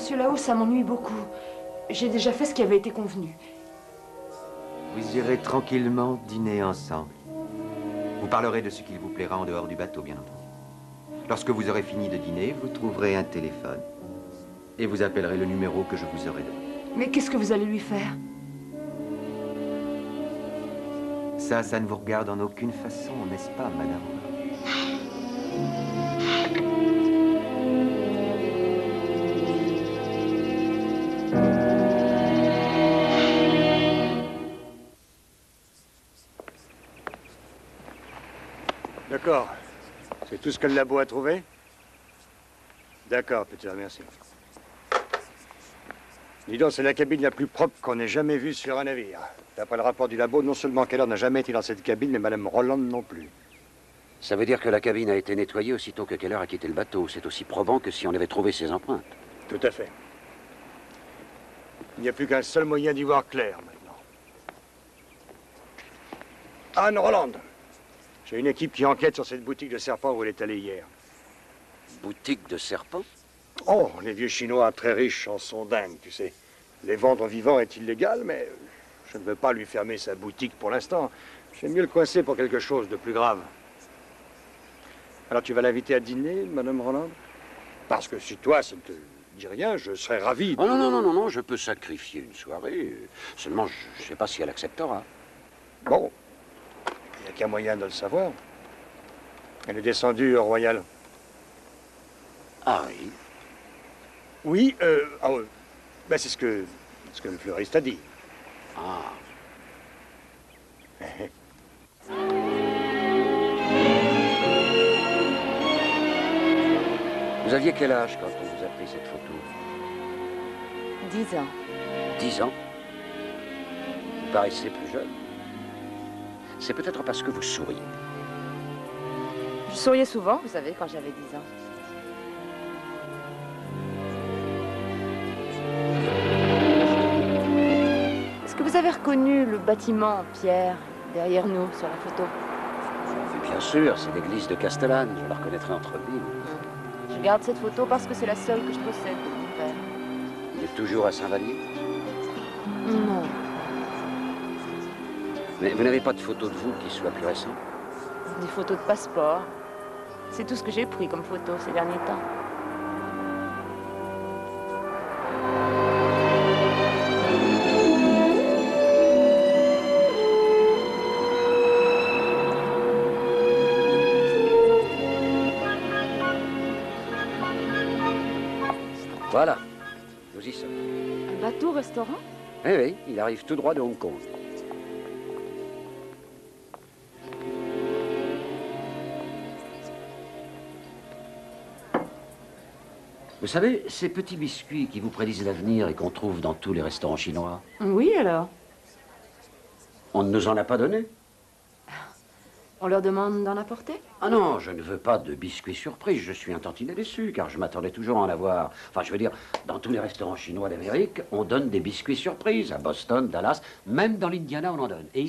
monsieur là-haut, ça m'ennuie beaucoup. J'ai déjà fait ce qui avait été convenu. Vous irez tranquillement dîner ensemble. Vous parlerez de ce qu'il vous plaira en dehors du bateau, bien entendu. Lorsque vous aurez fini de dîner, vous trouverez un téléphone. Et vous appellerez le numéro que je vous aurai donné. Mais qu'est-ce que vous allez lui faire? Ça ne vous regarde en aucune façon, n'est-ce pas, madame? D'accord. C'est tout ce que le labo a trouvé? D'accord, Peter, merci. Dis donc, c'est la cabine la plus propre qu'on ait jamais vue sur un navire. D'après le rapport du labo, non seulement Keller n'a jamais été dans cette cabine, mais Madame Roland non plus. Ça veut dire que la cabine a été nettoyée aussitôt que Keller a quitté le bateau. C'est aussi probant que si on avait trouvé ses empreintes. Tout à fait. Il n'y a plus qu'un seul moyen d'y voir clair, maintenant. Anne Roland. J'ai une équipe qui enquête sur cette boutique de serpents où elle est allée hier. Boutique de serpents? Oh, les vieux Chinois très riches en sont dingues, tu sais. Les vendre vivants est illégal, mais je ne veux pas lui fermer sa boutique pour l'instant. J'aime mieux le coincer pour quelque chose de plus grave. Alors tu vas l'inviter à dîner, Madame Roland? Parce que si toi, ça ne te dit rien, je serais ravi de... Oh non, je peux sacrifier une soirée. Seulement, je ne sais pas si elle acceptera. Bon, il n'y a qu'un moyen de le savoir. Elle est descendue au Royal. Ah oui? Oui, ben c'est ce que le fleuriste a dit. Ah. Vous aviez quel âge quand on vous a pris cette photo? 10 ans. 10 ans? Vous paraissez plus jeune. C'est peut-être parce que vous souriez. Je souriais souvent, vous savez, quand j'avais 10 ans. Est-ce que vous avez reconnu le bâtiment en pierre derrière nous sur la photo? Et bien sûr, c'est l'église de Castellane. Je la reconnaîtrai entre mille. Je garde cette photo parce que c'est la seule que je possède de mon père. Il est toujours à Saint-Vallier? Non. Mais vous n'avez pas de photo de vous qui soit plus récente? Des photos de passeport. C'est tout ce que j'ai pris comme photo ces derniers temps. Voilà, nous y sommes. Un bateau-restaurant? Eh oui, il arrive tout droit de Hong Kong. Vous savez, ces petits biscuits qui vous prédisent l'avenir et qu'on trouve dans tous les restaurants chinois, Oui, alors? on ne nous en a pas donné. On leur demande d'en apporter? Ah non, je ne veux pas de biscuits surprise. Je suis un tantinet déçu, car je m'attendais toujours à en avoir. Enfin, je veux dire, dans tous les restaurants chinois d'Amérique, on donne des biscuits surprises. À Boston, Dallas, même dans l'Indiana, on en donne. Et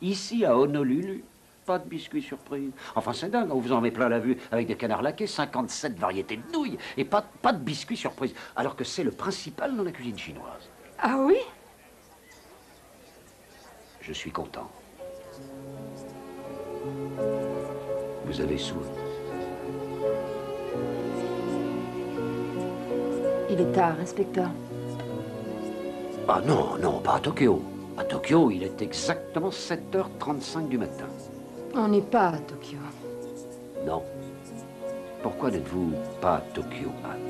ici, à Honolulu, pas de biscuits surprises. Enfin, c'est dingue, on vous en met plein la vue avec des canards laqués, 57 variétés de nouilles, et pas de biscuits surprises. Alors que c'est le principal dans la cuisine chinoise. Ah oui? Je suis content. Vous avez souri. Il est tard, inspecteur. Ah non, pas à Tokyo. À Tokyo, il est exactement 7h35 du matin. On n'est pas à Tokyo. Non. Pourquoi n'êtes-vous pas à Tokyo, Anne?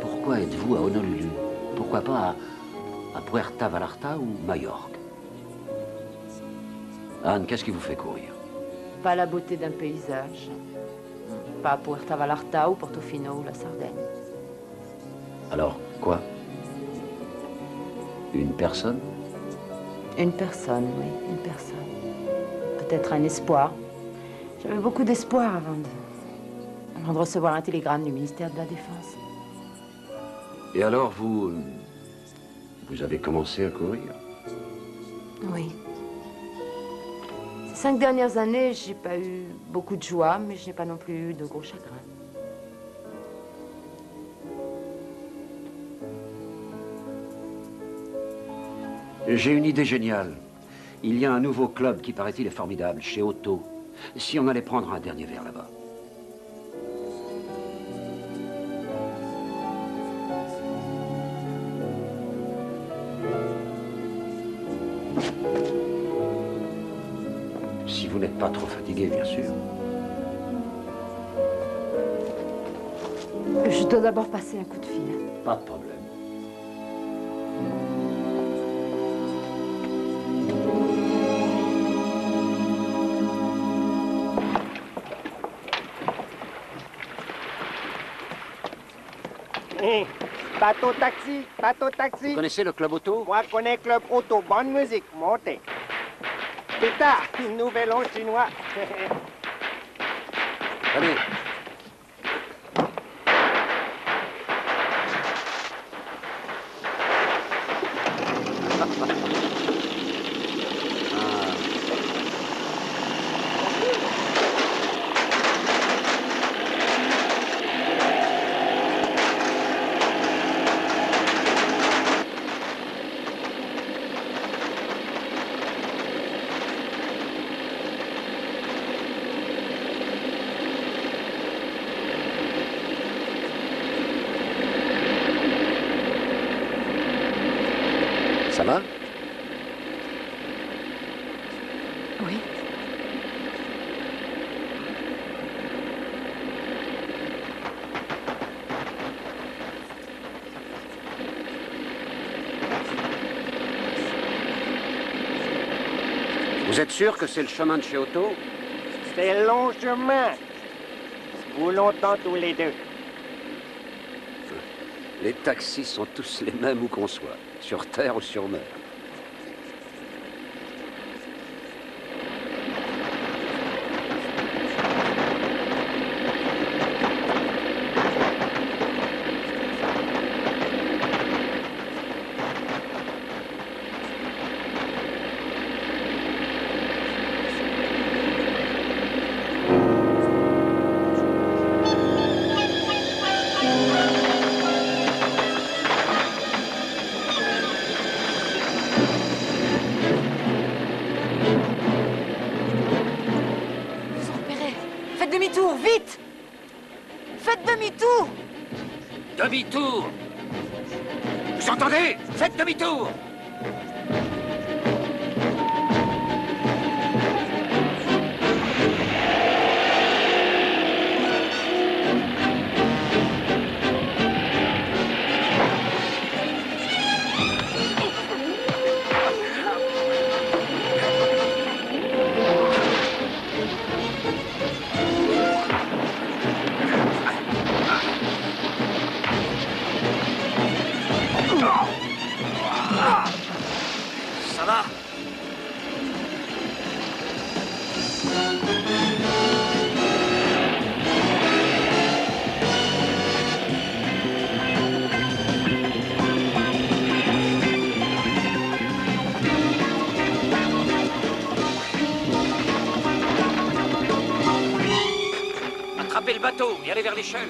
Pourquoi êtes-vous à Honolulu? Pourquoi pas à Puerto Vallarta ou Majorque? Anne, qu'est-ce qui vous fait courir? Pas la beauté d'un paysage. Pas à Puerto Vallarta ou Portofino ou la Sardaigne. Alors, quoi? Une personne? Une personne, oui, une personne. Peut-être un espoir. J'avais beaucoup d'espoir avant de recevoir un télégramme du ministère de la Défense. Et alors, vous avez commencé à courir? Oui. Ces 5 dernières années, j'ai pas eu beaucoup de joie, mais je n'ai pas non plus eu de gros chagrins. J'ai une idée géniale. Il y a un nouveau club qui, paraît-il, est formidable, chez Otto. Si on allait prendre un dernier verre là-bas. Si vous n'êtes pas trop fatigué, bien sûr. Je dois d'abord passer un coup de fil. Pas de problème. Hé, bateau taxi, bateau taxi. Vous connaissez le club auto? Moi, je connais Club Auto. Bonne musique, montez. Pétard, nouvel an chinois. Allez. Ça va? Oui. Vous êtes sûr que c'est le chemin de chez Otto? C'est un long chemin. Vous longtemps tous les deux. Les taxis sont tous les mêmes où qu'on soit, sur terre ou sur mer. Faites demi-tour, vite! Faites demi-tour! Demi-tour! Vous entendez? Faites demi-tour! Ça va? Attrapez le bateau et allez vers l'échelle.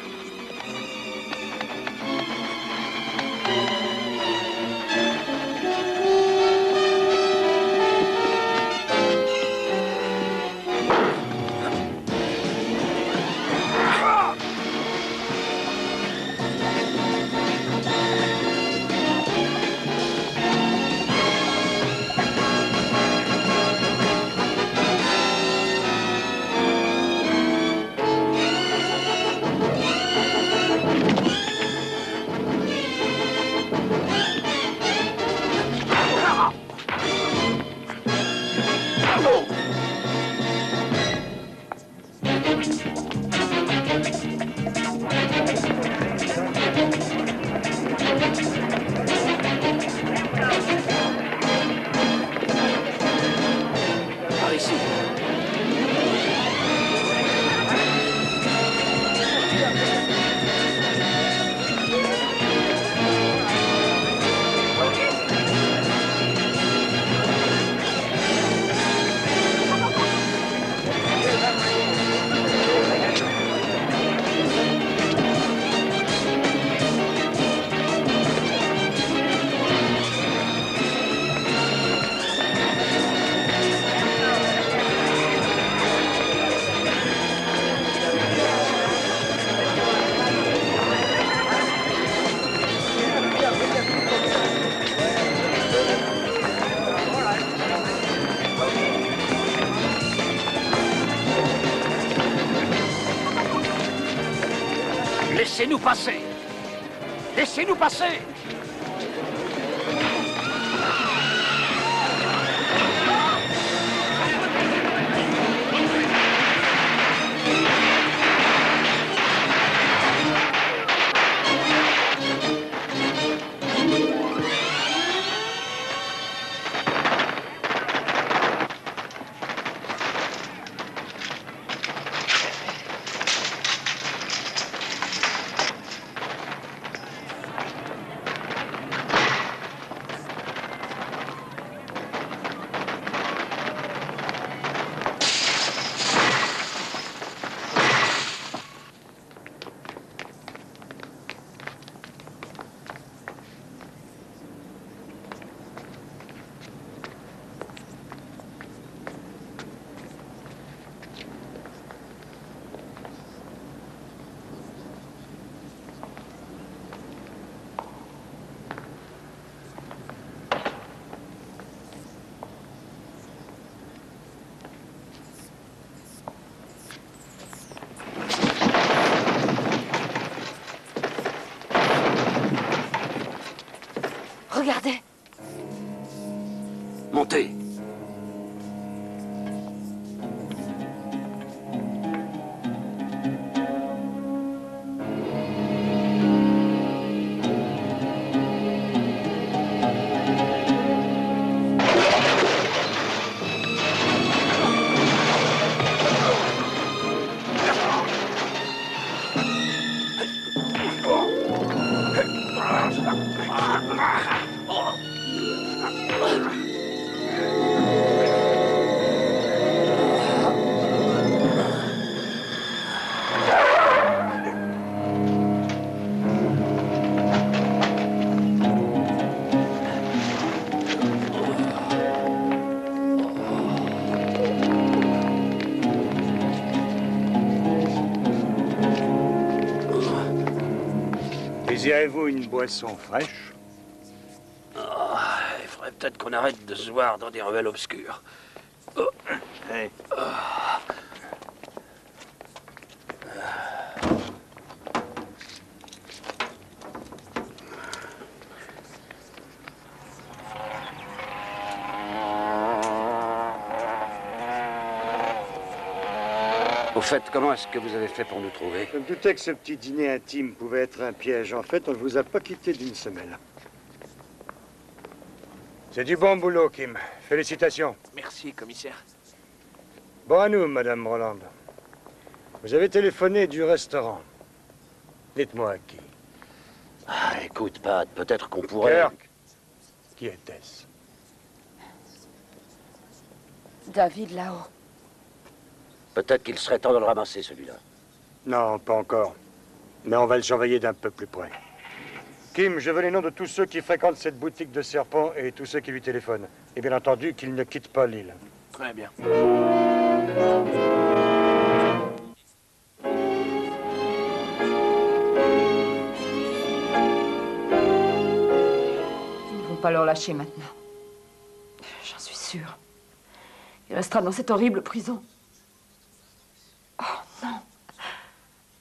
Par ici. Laissez-nous passer! Laissez-nous passer! Regardez. Montez. Désirez-vous une boisson fraîche? Oh, il faudrait peut-être qu'on arrête de se voir dans des ruelles obscures. Oh. Hey. Oh. Au fait, comment est-ce que vous avez fait pour nous trouver? Je me doutais que ce petit dîner intime pouvait être un piège. En fait, on ne vous a pas quitté d'une semelle. C'est du bon boulot, Kim. Félicitations. Merci, commissaire. Bon à nous, Madame Roland. Vous avez téléphoné du restaurant. Dites-moi à qui. Ah, écoute, Pat, peut-être qu'on pourrait... Kirk. Qui était-ce? David, là-haut. Peut-être qu'il serait temps de le ramasser, celui-là. Non, pas encore. Mais on va le surveiller d'un peu plus près. Kim, je veux les noms de tous ceux qui fréquentent cette boutique de serpents et tous ceux qui lui téléphonent. Et bien entendu, qu'ils ne quittent pas l'île. Très bien. Ils ne vont pas le relâcher maintenant. J'en suis sûre. Il restera dans cette horrible prison. Oh, non.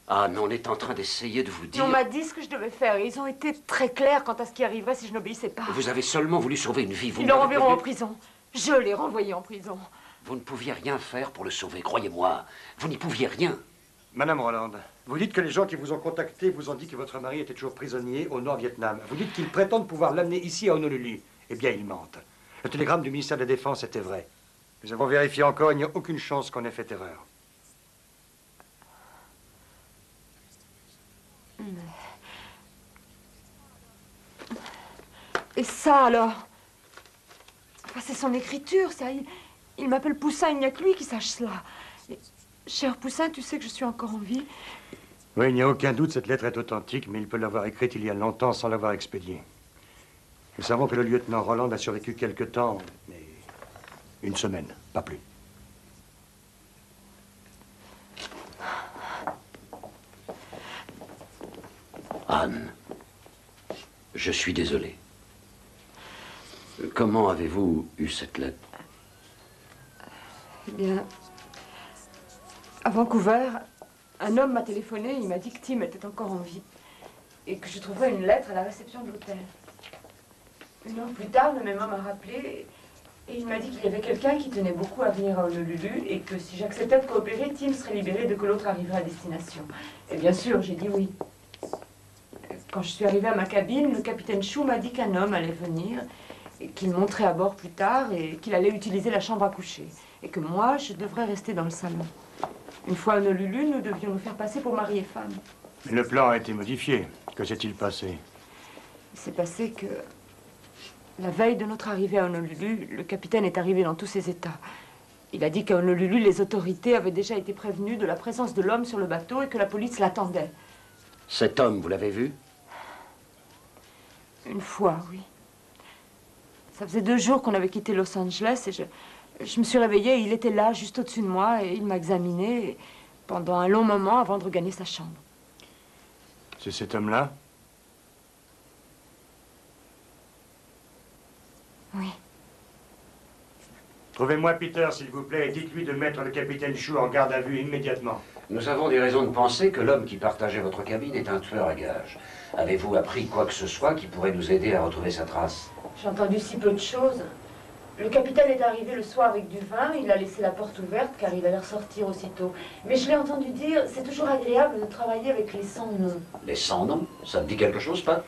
Ah non, on est en train d'essayer de vous dire... On m'a dit ce que je devais faire. Ils ont été très clairs quant à ce qui arriverait si je n'obéissais pas. Vous avez seulement voulu sauver une vie. Ils le renverront en prison. Je l'ai renvoyé en prison. Vous ne pouviez rien faire pour le sauver, croyez-moi. Vous n'y pouviez rien. Madame Roland, vous dites que les gens qui vous ont contacté vous ont dit que votre mari était toujours prisonnier au Nord-Vietnam. Vous dites qu'ils prétendent pouvoir l'amener ici à Honolulu. Eh bien, ils mentent. Le télégramme du ministère de la Défense était vrai. Nous avons vérifié encore, il n'y a aucune chance qu'on ait fait erreur. Et ça, alors? Enfin, c'est son écriture, ça. Il m'appelle Poussin, il n'y a que lui qui sache cela. Et, cher Poussin, tu sais que je suis encore en vie. Oui, il n'y a aucun doute, cette lettre est authentique, mais il peut l'avoir écrite il y a longtemps sans l'avoir expédiée. Nous savons que le lieutenant Roland a survécu quelque temps, mais une semaine, pas plus. Anne, je suis désolé. Comment avez-vous eu cette lettre? Eh bien, à Vancouver, Un homme m'a téléphoné, il m'a dit que Tim était encore en vie. Et que je trouverais une lettre à la réception de l'hôtel. 1 heure plus tard, le même homme m'a rappelé et il m'a dit qu'il y avait quelqu'un qui tenait beaucoup à venir à Honolulu et que si j'acceptais de coopérer, Tim serait libéré dès que l'autre arriverait à destination. Et bien sûr, j'ai dit oui. Quand je suis arrivée à ma cabine, le capitaine Chou m'a dit qu'un homme allait venir et qu'il monterait à bord plus tard et qu'il allait utiliser la chambre à coucher. Et que moi, je devrais rester dans le salon. Une fois à Honolulu, nous devions nous faire passer pour mari et femme. Mais le plan a été modifié. Que s'est-il passé? Il s'est passé que, la veille de notre arrivée à Honolulu, le capitaine est arrivé dans tous ses états. Il a dit qu'à Honolulu, les autorités avaient déjà été prévenues de la présence de l'homme sur le bateau et que la police l'attendait. Cet homme, vous l'avez vu? Une fois, oui. Ça faisait 2 jours qu'on avait quitté Los Angeles et je me suis réveillée et il était là, juste au-dessus de moi, et il m'a examinée pendant un long moment avant de regagner sa chambre. C'est cet homme-là? Oui. Trouvez-moi Peter, s'il vous plaît, et dites-lui de mettre le capitaine Chou en garde à vue immédiatement. Nous avons des raisons de penser que l'homme qui partageait votre cabine est un tueur à gages. Avez-vous appris quoi que ce soit qui pourrait nous aider à retrouver sa trace? J'ai entendu si peu de choses. Le capitaine est arrivé le soir avec du vin, il a laissé la porte ouverte car il allait ressortir aussitôt. Mais je l'ai entendu dire, c'est toujours agréable de travailler avec les sans-noms. Les sans-noms? Ça me dit quelque chose, Pat?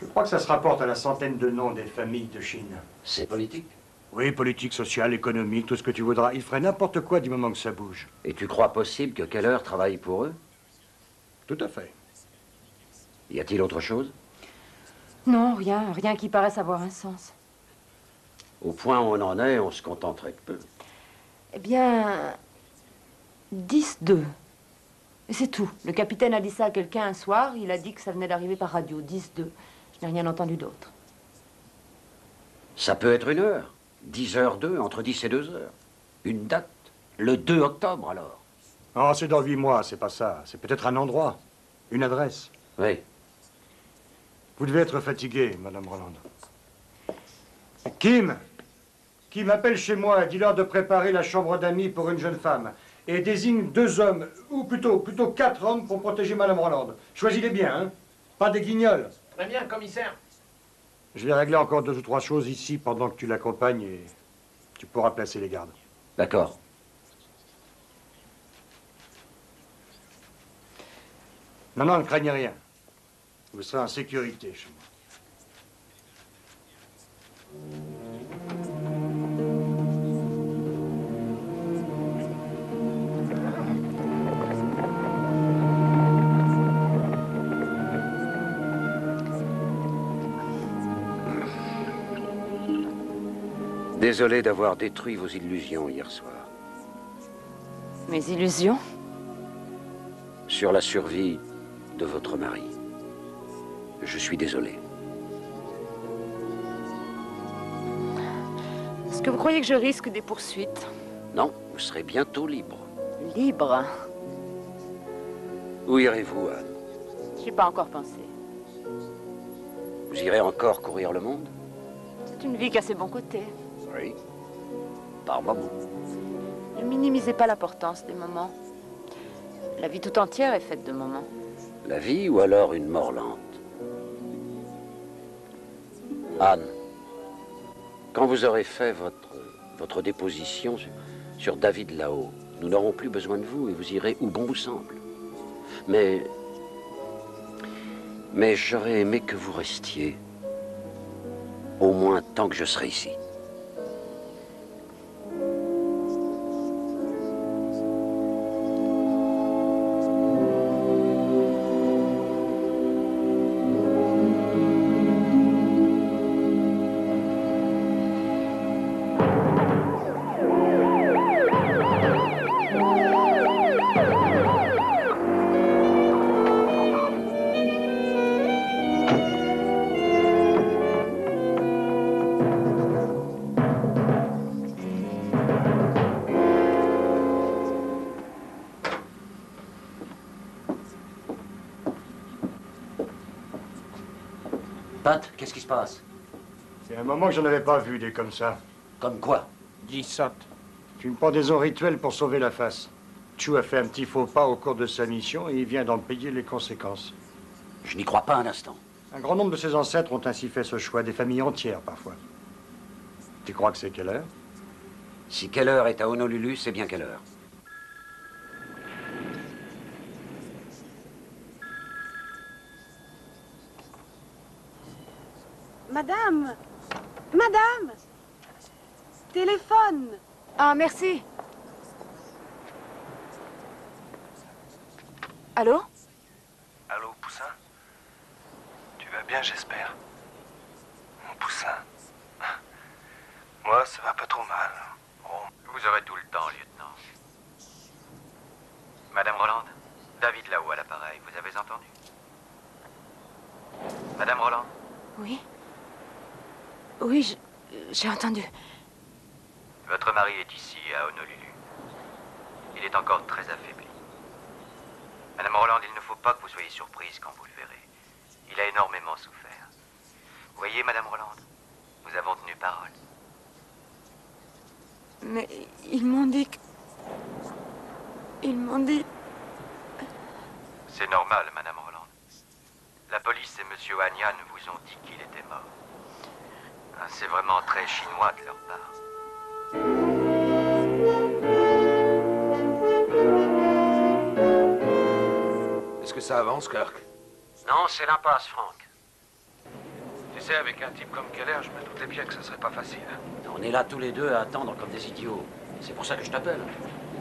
Je crois que ça se rapporte à la centaine de noms des familles de Chine. C'est politique? Oui, politique, sociale, économique, tout ce que tu voudras. Il ferait n'importe quoi du moment que ça bouge. Et tu crois possible que Keller travaille pour eux? Tout à fait. Y a-t-il autre chose? Non, rien qui paraisse avoir un sens. Au point où on en est, on se contenterait de peu. Eh bien, 10-2. Et c'est tout. Le capitaine a dit ça à quelqu'un un soir, il a dit que ça venait d'arriver par radio, 10-2. Je n'ai rien entendu d'autre. Ça peut être 1 heure. 10h02, entre 10 et 2 heures. Une date. Le 2 octobre, alors. Oh, c'est dans 8 mois, c'est pas ça. C'est peut-être un endroit. Une adresse. Oui. Vous devez être fatigué, Madame Roland. Kim appelle chez moi et dis-leur de préparer la chambre d'amis pour une jeune femme. Et désigne 2 hommes, ou plutôt 4 hommes pour protéger Madame Roland. Choisis-les bien, hein. Pas des guignols. Très bien, commissaire. Je vais régler encore 2 ou 3 choses ici pendant que tu l'accompagnes et tu pourras placer les gardes. D'accord. Non, ne craignez rien. Vous serez en sécurité chez moi. Désolé d'avoir détruit vos illusions hier soir. Mes illusions? Sur la survie de votre mari. Je suis désolé. Est-ce que vous croyez que je risque des poursuites? Non, vous serez bientôt libre. Libre? Où irez-vous, Anne? J'y ai pas encore pensé. Vous irez encore courir le monde? C'est une vie qui a ses bons côtés. Oui. Par moments. Ne minimisez pas l'importance des moments. La vie tout entière est faite de moments. La vie ou alors une mort lente? Anne, quand vous aurez fait votre déposition sur David là-haut, nous n'aurons plus besoin de vous et vous irez où bon vous semble. Mais j'aurais aimé que vous restiez, au moins tant que je serai ici. Pat, qu'est-ce qui se passe? C'est un moment que j'en avais pas vu des comme ça. Comme quoi? 10 sottes. C'est une pendaison rituelle pour sauver la face. Chu a fait un petit faux pas au cours de sa mission et il vient d'en payer les conséquences. Je n'y crois pas un instant. Un grand nombre de ses ancêtres ont ainsi fait ce choix, des familles entières parfois. Tu crois que c'est Keller? Si Keller est à Honolulu, c'est bien Keller. Madame! Madame! Téléphone! Ah, merci. Allô? Allô, Poussin? Tu vas bien, j'espère. Mon Poussin. Moi, ça va pas trop mal. Vous aurez tout le temps, lieutenant. Madame Roland, David là-haut à l'appareil, vous avez entendu? Madame Roland? Oui? Oui, j'ai entendu. Votre mari est ici, à Honolulu. Il est encore très affaibli. Madame Roland, il ne faut pas que vous soyez surprise quand vous le verrez. Il a énormément souffert. Vous voyez, Madame Roland, nous avons tenu parole. Mais ils m'ont dit que... Ils m'ont dit... C'est normal, Madame Roland. La police et Monsieur Hanyan vous ont dit qu'il était mort. C'est vraiment très chinois de leur part. Est-ce que ça avance, Kirk? Non, c'est l'impasse, Frank. Tu sais, avec un type comme Keller, je me doutais bien que ça serait pas facile. On est là tous les deux à attendre comme des idiots. C'est pour ça que je t'appelle.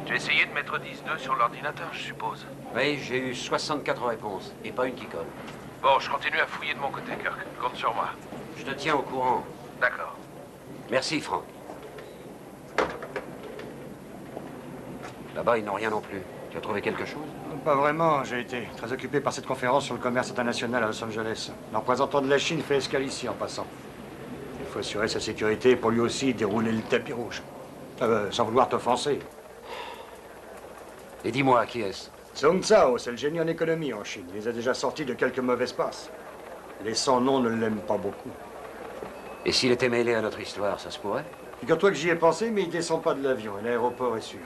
Tu as essayé de mettre 10-2 sur l'ordinateur, je suppose. Oui, j'ai eu 64 réponses, et pas une qui colle. Bon, je continue à fouiller de mon côté, Kirk. Compte sur moi. Je te tiens au courant. D'accord. Merci, Frank. Là-bas, ils n'ont rien non plus. Tu as trouvé quelque chose? Pas vraiment. J'ai été très occupé par cette conférence sur le commerce international à Los Angeles. Le représentant de la Chine fait escale ici en passant. Il faut assurer sa sécurité pour lui aussi dérouler le tapis rouge. Sans vouloir t'offenser. Et dis-moi, qui est-ce? Song Cao, c'est le génie en économie en Chine. Il les a déjà sortis de quelques mauvaises passes. Les sans-noms ne l'aiment pas beaucoup. Et s'il était mêlé à notre histoire, ça se pourrait? Figure-toi que j'y ai pensé, mais il descend pas de l'avion et l'aéroport est sûr.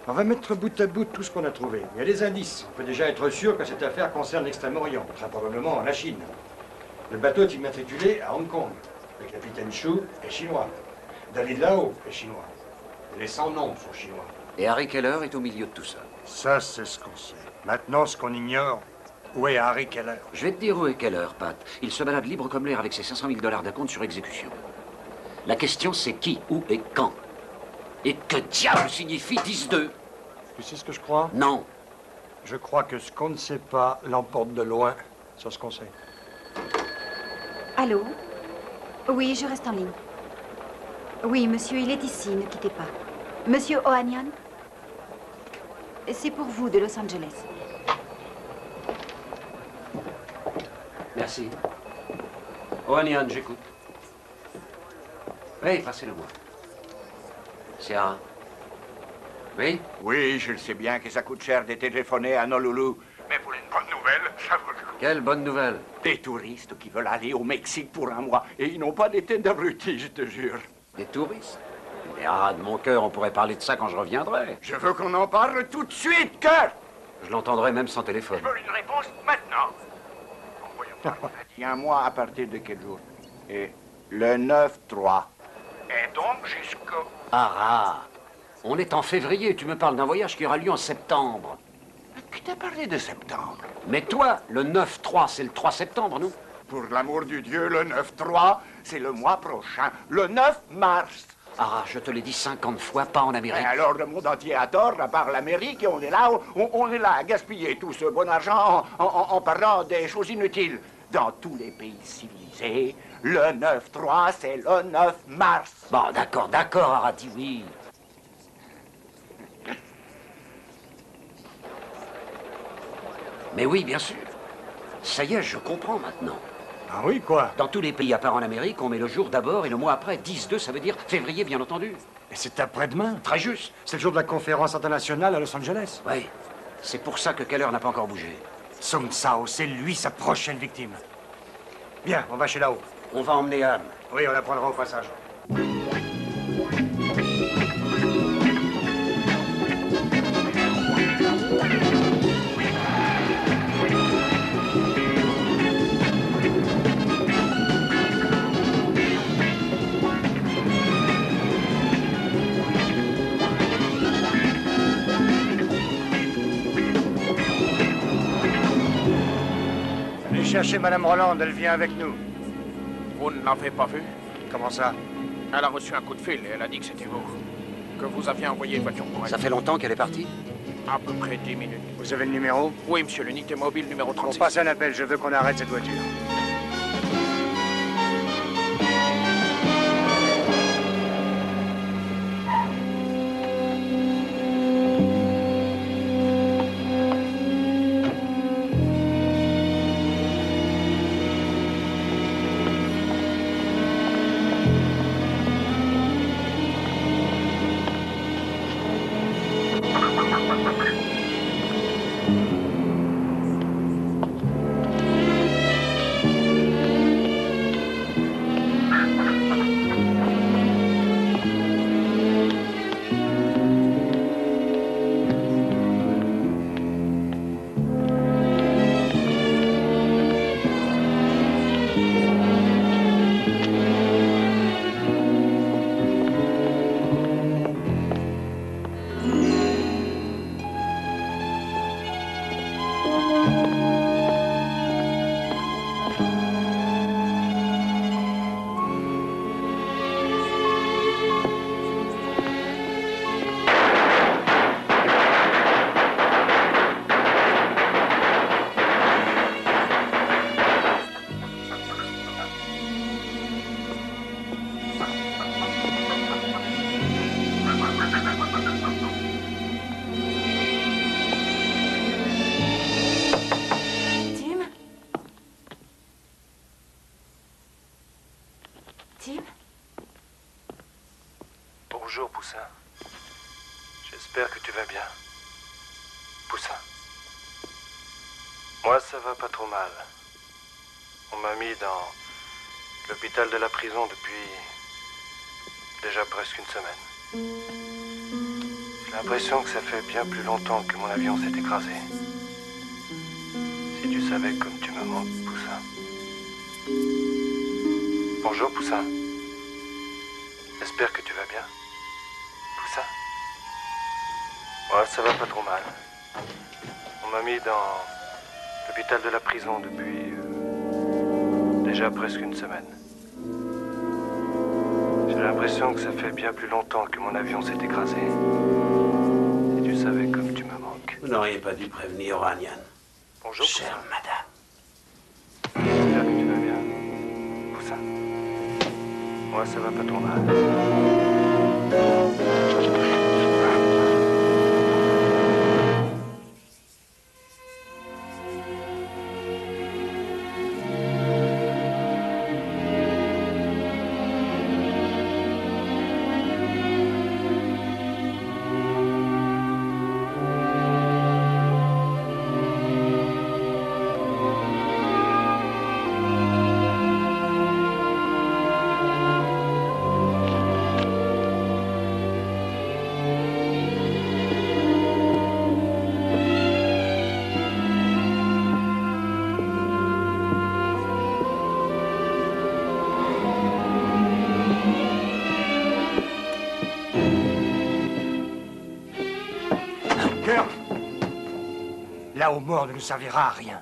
On va mettre bout à bout tout ce qu'on a trouvé. Il y a des indices. On peut déjà être sûr que cette affaire concerne l'Extrême-Orient, très probablement la Chine. Le bateau est immatriculé à Hong Kong. Le capitaine Chu est chinois. David Lao est chinois. Les sans-noms sont chinois. Et Harry Keller est au milieu de tout ça. Ça, c'est ce qu'on sait. Maintenant, ce qu'on ignore, où est Harry Keller? Je vais te dire où est Keller, Pat. Il se balade libre comme l'air avec ses 500 000 $ d'acompte sur exécution. La question, c'est qui, où et quand. Et que diable signifie 10-2? Tu sais ce que je crois? Non. Je crois que ce qu'on ne sait pas l'emporte de loin sur ce qu'on sait. Allô? Oui, je reste en ligne. Oui, monsieur, il est ici, ne quittez pas. Monsieur Ohanian? C'est pour vous, de Los Angeles. Merci. Ohanian, j'écoute. Oui, passez-le-moi. Sarah. Oui? Oui, je le sais bien que ça coûte cher de téléphoner à Honolulu. Mais pour une bonne nouvelle, ça vaut le coup. Quelle bonne nouvelle? Des touristes qui veulent aller au Mexique pour un mois. Et ils n'ont pas des têtes d'abrutis, je te jure. Des touristes? Mais ah, de mon cœur, on pourrait parler de ça quand je reviendrai. Je veux qu'on en parle tout de suite, Kirk! Je l'entendrai même sans téléphone. Je veux une réponse maintenant. Bon, voyons voir. Il y a un mois à partir de quel jour? Et le 9-3. Et donc jusqu'au... Ah, on est en février. Tu me parles d'un voyage qui aura lieu en septembre. Qui t'a parlé de septembre? Mais toi, le 9-3, c'est le 3 septembre, non? Pour l'amour du Dieu, le 9-3, c'est le mois prochain. Le 9 mars. Ah, je te l'ai dit 50 fois, pas en Amérique. Et alors le monde entier a tort, à part l'Amérique, et on est là, on est là à gaspiller tout ce bon argent en parlant des choses inutiles. Dans tous les pays civilisés, le 9-3, c'est le 9 mars. Bon, d'accord, Arati, oui. Mais oui, bien sûr. Ça y est, je comprends maintenant. Ah oui, quoi? Dans tous les pays, à part en Amérique, on met le jour d'abord et le mois après. 10-2, ça veut dire février, bien entendu. Et c'est après-demain? Très juste. C'est le jour de la conférence internationale à Los Angeles. Oui. C'est pour ça que Keller n'a pas encore bougé. Song Cao, c'est lui sa prochaine victime. Bien, on va chez Lao. On va emmener Anne. Oui, on la prendra au passage. chercher Madame Roland, elle vient avec nous. Vous ne l'avez pas vue? Comment ça? Elle a reçu un coup de fil et elle a dit que c'était vous. Que vous aviez envoyé une voiture pour elle. Ça fait longtemps qu'elle est partie? À peu près 10 minutes. Vous avez le numéro? Oui, monsieur, l'unité mobile numéro 36. On passe un appel, je veux qu'on arrête cette voiture. Bonjour, Poussin. J'espère que tu vas bien. Poussin. Moi, ça va pas trop mal. On m'a mis dans l'hôpital de la prison depuis déjà presque une semaine. J'ai l'impression que ça fait bien plus longtemps que mon avion s'est écrasé. Si tu savais comme tu me manques, Poussin. Bonjour, Poussin. J'espère que tu vas bien. Poussin. Ouais, ça va pas trop mal. On m'a mis dans l'hôpital de la prison depuis déjà presque une semaine. J'ai l'impression que ça fait bien plus longtemps que mon avion s'est écrasé. Si tu savais comme tu me manques. Vous n'auriez pas dû prévenir Oranian. Bonjour, chère madame. J'espère que tu vas bien. Poussin. Moi, ça va pas trop mal. Là au mort ne nous servira à rien.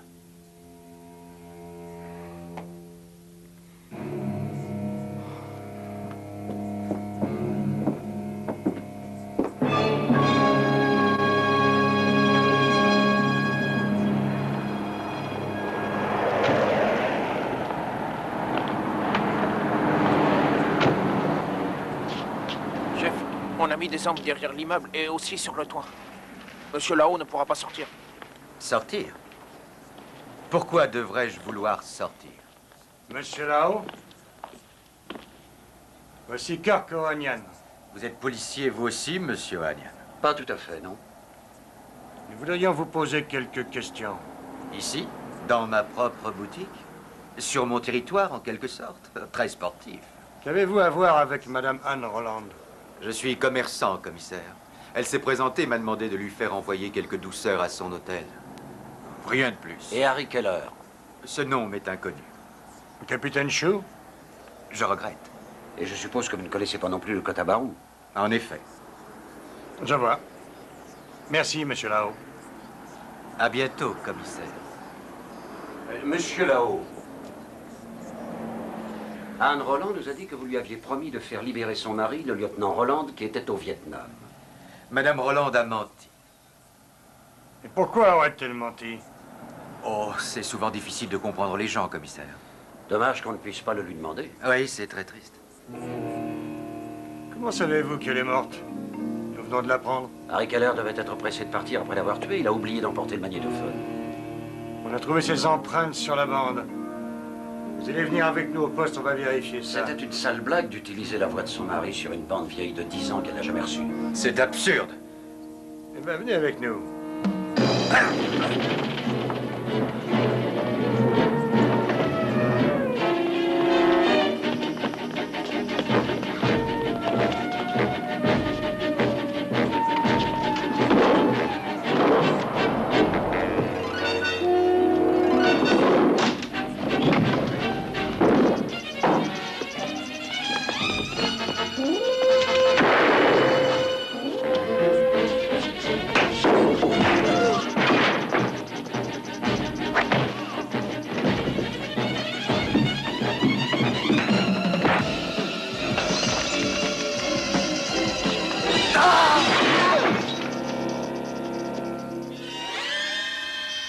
Chef, on a mis des armes derrière l'immeuble et aussi sur le toit. Monsieur Lao ne pourra pas sortir. Sortir? Pourquoi devrais-je vouloir sortir? Monsieur Lao, voici Kirk Ohanian. Vous êtes policier, vous aussi, monsieur Ohanian? Pas tout à fait, non. Nous voudrions vous poser quelques questions. Ici? Dans ma propre boutique? Sur mon territoire, en quelque sorte? Très sportif. Qu'avez-vous à voir avec Madame Anne Roland? Je suis commerçant, commissaire. Elle s'est présentée et m'a demandé de lui faire envoyer quelques douceurs à son hôtel. Rien de plus. Et Harry Keller? Ce nom m'est inconnu. Capitaine Chou? Je regrette. Et je suppose que vous ne connaissez pas non plus le Cotabarou? En effet. Je vois. Merci, monsieur Lao. À bientôt, commissaire. Monsieur là-haut, Anne Roland nous a dit que vous lui aviez promis de faire libérer son mari, le lieutenant Roland, qui était au Vietnam. Madame Roland a menti. Et pourquoi aurait-elle menti? Oh, c'est souvent difficile de comprendre les gens, commissaire. Dommage qu'on ne puisse pas le lui demander. Oui, c'est très triste. Comment savez-vous qu'elle est morte? Nous venons de l'apprendre. Harry Keller devait être pressé de partir après l'avoir tué. Il a oublié d'emporter le magnétophone. On a trouvé ses empreintes sur la bande. Vous allez venir avec nous au poste, on va vérifier ça. C'était une sale blague d'utiliser la voix de son mari sur une bande vieille de 10 ans qu'elle n'a jamais reçue. C'est absurde. Eh bien, venez avec nous.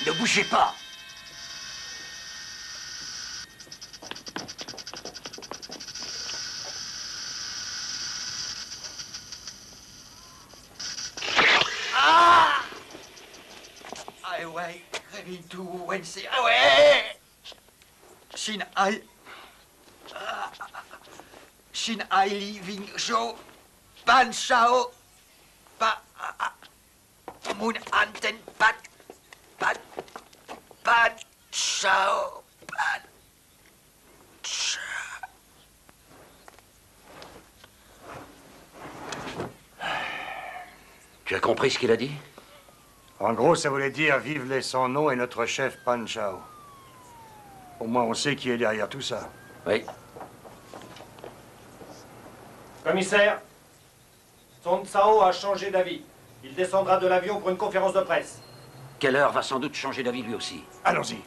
Ne bougez pas! Ai ready to Wednesday. Away! Shin I living show Pan Shao Pa Moon Anten Pat Shao Pan Shao. Tu as compris ce qu'il a dit? En gros, ça voulait dire vive les sans nom et notre chef Pan Chao. Au moins, on sait qui est derrière tout ça. Oui. Commissaire, Song Sao a changé d'avis. Il descendra de l'avion pour une conférence de presse. Keller va sans doute changer d'avis lui aussi. Allons-y.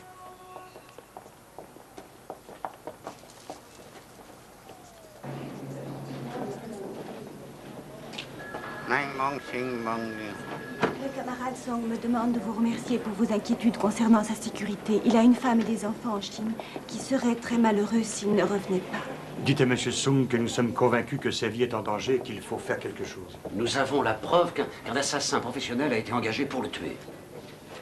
Le camarade Song me demande de vous remercier pour vos inquiétudes concernant sa sécurité. Il a une femme et des enfants en Chine qui seraient très malheureux s'il ne revenait pas. Dites à M. Sung que nous sommes convaincus que sa vie est en danger et qu'il faut faire quelque chose. Nous avons la preuve qu'un assassin professionnel a été engagé pour le tuer.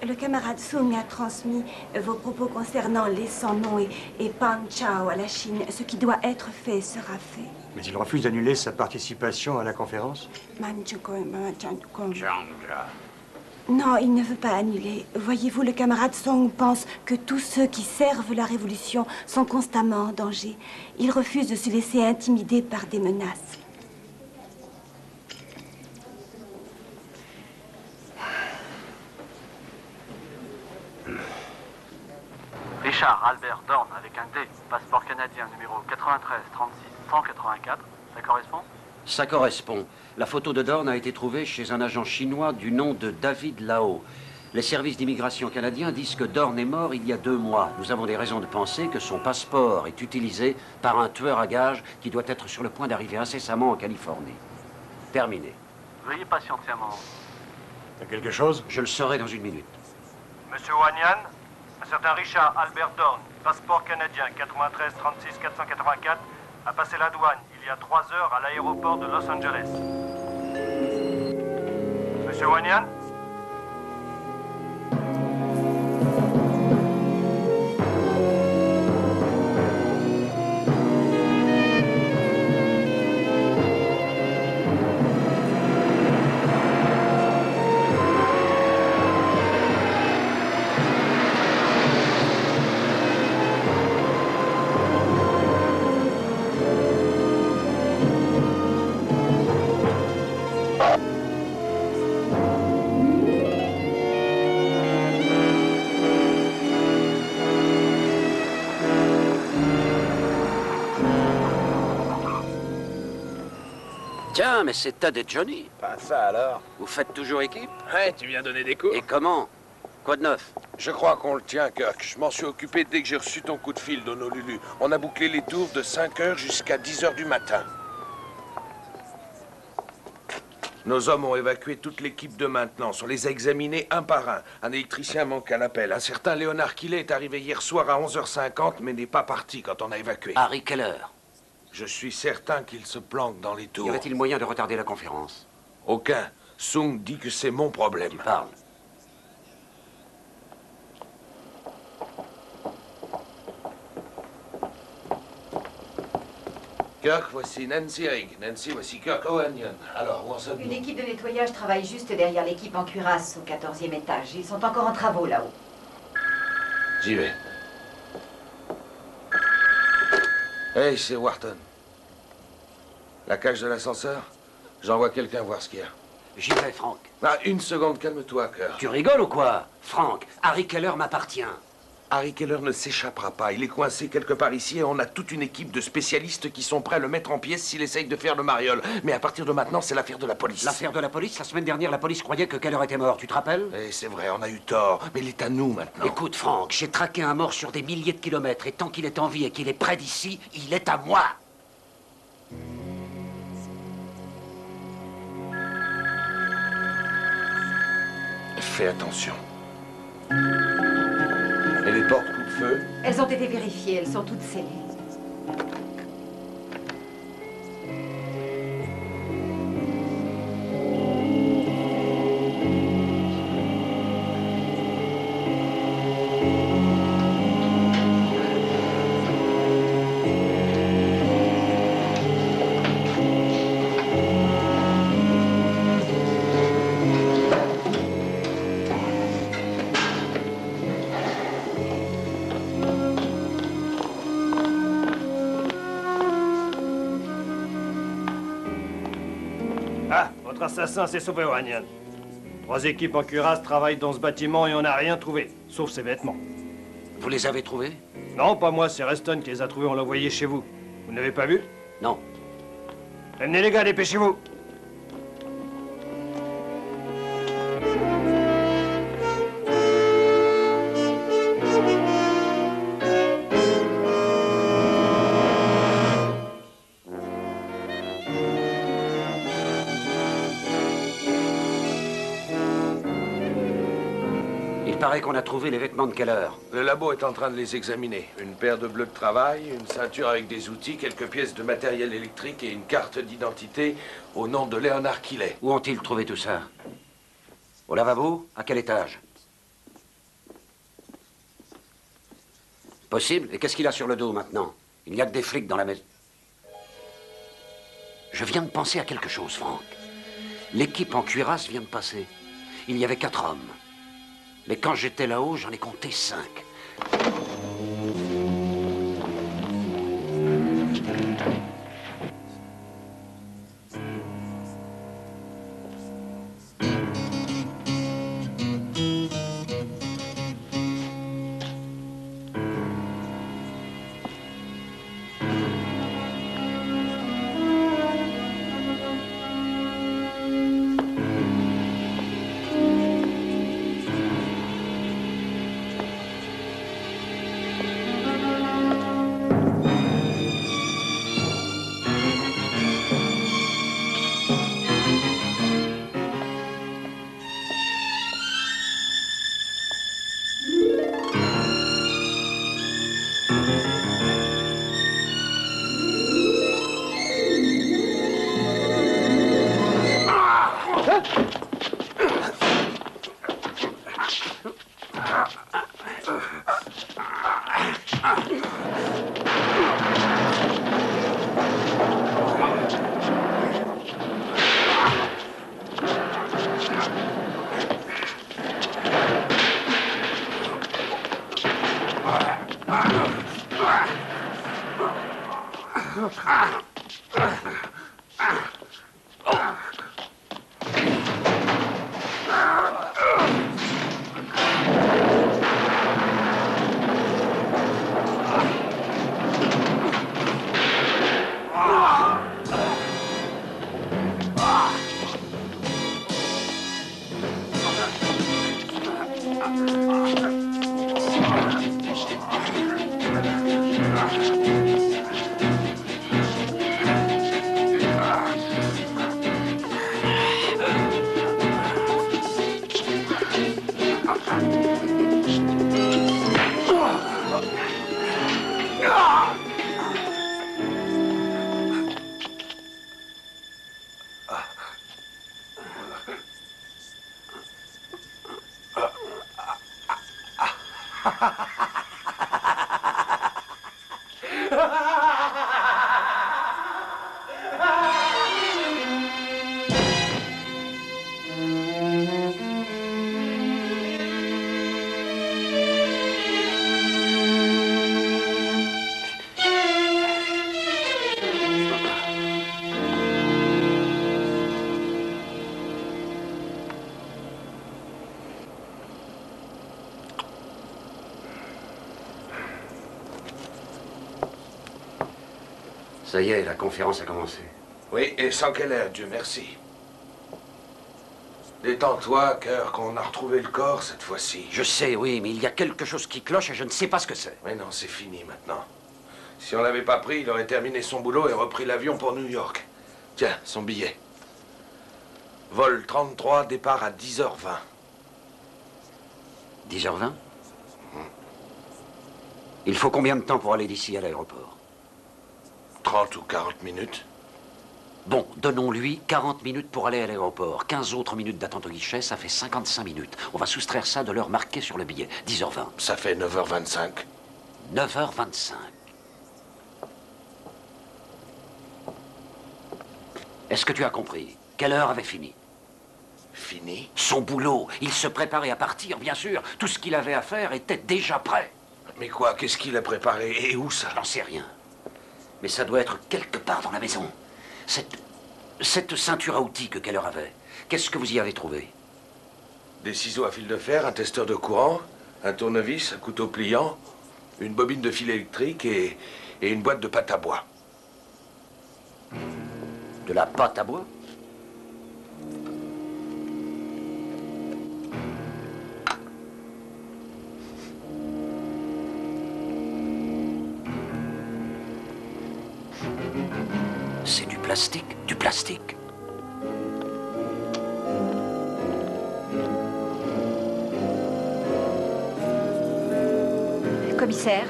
Le camarade Sung a transmis vos propos concernant les sans-noms et Pan Chao à la Chine. Ce qui doit être fait sera fait. Mais il refuse d'annuler sa participation à la conférence? Non, il ne veut pas annuler. Voyez-vous, le camarade Song pense que tous ceux qui servent la révolution sont constamment en danger. Il refuse de se laisser intimider par des menaces. Richard Albert Dorn avec un D, passeport canadien numéro 93 36 184, ça correspond? Ça correspond. La photo de Dorn a été trouvée chez un agent chinois du nom de David Lao. Les services d'immigration canadiens disent que Dorn est mort il y a 2 mois. Nous avons des raisons de penser que son passeport est utilisé par un tueur à gages qui doit être sur le point d'arriver incessamment en Californie. Terminé. Veuillez patienter un moment. T'as quelque chose? Je le saurai dans 1 minute. Monsieur Wanyan, un certain Richard Albert Dorn, passeport canadien 93 36 484, a passé la douane il y a 3 heures à l'aéroport de Los Angeles. Monsieur Wanyan? Tiens, mais c'est Tad et Johnny. Pas ça alors. Vous faites toujours équipe? Ouais, tu viens donner des cours. Et comment? Quoi de neuf? Je crois qu'on le tient, Kirk. Je m'en suis occupé dès que j'ai reçu ton coup de fil d'Honolulu. On a bouclé les tours de 5 h jusqu'à 10 h du matin. Nos hommes ont évacué toute l'équipe de maintenance. On les a examinés un par un. Un électricien manque à l'appel. Un certain Léonard Killet est arrivé hier soir à 11h50, mais n'est pas parti quand on a évacué. Harry Keller. Je suis certain qu'il se planque dans les tours. Y aurait-il moyen de retarder la conférence? Aucun. Sung dit que c'est mon problème. Tu parles. Kirk, voici Nancy Rigg. Nancy, voici Kirk Ohanian. Alors, où en sommes-nous? Une équipe de nettoyage travaille juste derrière l'équipe en cuirasse au 14e étage. Ils sont encore en travaux là-haut. J'y vais. Hey, c'est Wharton. La cage de l'ascenseur? J'envoie quelqu'un voir ce qu'il y a. J'y vais, Frank. Ah, une seconde, calme-toi, Kirk. Tu rigoles ou quoi? Frank, Harry Keller m'appartient. Harry Keller ne s'échappera pas. Il est coincé quelque part ici et on a toute une équipe de spécialistes qui sont prêts à le mettre en pièces s'il essaye de faire le mariole. Mais à partir de maintenant, c'est l'affaire de la police. L'affaire de la police? La semaine dernière, la police croyait que Keller était mort. Tu te rappelles? Eh, c'est vrai, on a eu tort. Mais il est à nous maintenant. Écoute, Frank, j'ai traqué un mort sur des milliers de kilomètres. Et tant qu'il est en vie et qu'il est près d'ici, il est à moi. Fais attention. Et les portes coupe-feu? Elles ont été vérifiées, elles sont toutes scellées. L'assassin s'est sauvé, Ohanian. 3 équipes en cuirasse travaillent dans ce bâtiment et on n'a rien trouvé, sauf ses vêtements. Vous les avez trouvés? Non, pas moi, c'est Reston qui les a trouvés, on l'a envoyé chez vous. Vous n'avez pas vu? Non. Amenez les gars, dépêchez-vous. Il paraît qu'on a trouvé les vêtements de Keller. Le labo est en train de les examiner. Une paire de bleus de travail, une ceinture avec des outils, quelques pièces de matériel électrique et une carte d'identité au nom de Léonard Killet. Où ont-ils trouvé tout ça? Au lavabo? À quel étage? Possible? Et qu'est-ce qu'il a sur le dos maintenant? Il n'y a que des flics dans la maison. Je viens de penser à quelque chose, Frank. L'équipe en cuirasse vient de passer. Il y avait 4 hommes. Mais quand j'étais là-haut, j'en ai compté 5. Ça y est, la conférence a commencé. Oui, et sans quelle heure, Dieu merci. Détends-toi, cœur, qu'on a retrouvé le corps cette fois-ci. Je sais, oui, mais il y a quelque chose qui cloche et je ne sais pas ce que c'est. Mais non, c'est fini maintenant. Si on l'avait pas pris, il aurait terminé son boulot et repris l'avion pour New York. Tiens, son billet. Vol 33, départ à 10h20. 10h20 Il faut combien de temps pour aller d'ici à l'aéroport? 30 ou 40 minutes. Bon, donnons-lui 40 minutes pour aller à l'aéroport. 15 autres minutes d'attente au guichet, ça fait 55 minutes. On va soustraire ça de l'heure marquée sur le billet. 10h20. Ça fait 9h25. 9h25. Est-ce que tu as compris? Quelle heure avait fini? Fini? Son boulot. Il se préparait à partir, bien sûr. Tout ce qu'il avait à faire était déjà prêt. Mais quoi? Qu'est-ce qu'il a préparé? Et où ça? J'en sais rien. Mais ça doit être quelque part dans la maison. Cette ceinture à outils que Keller avait, qu'est-ce que vous y avez trouvé? Des ciseaux à fil de fer, un testeur de courant, un tournevis, un couteau pliant, une bobine de fil électrique et une boîte de pâte à bois. De la pâte à bois? C'est du plastique, du plastique. Commissaire.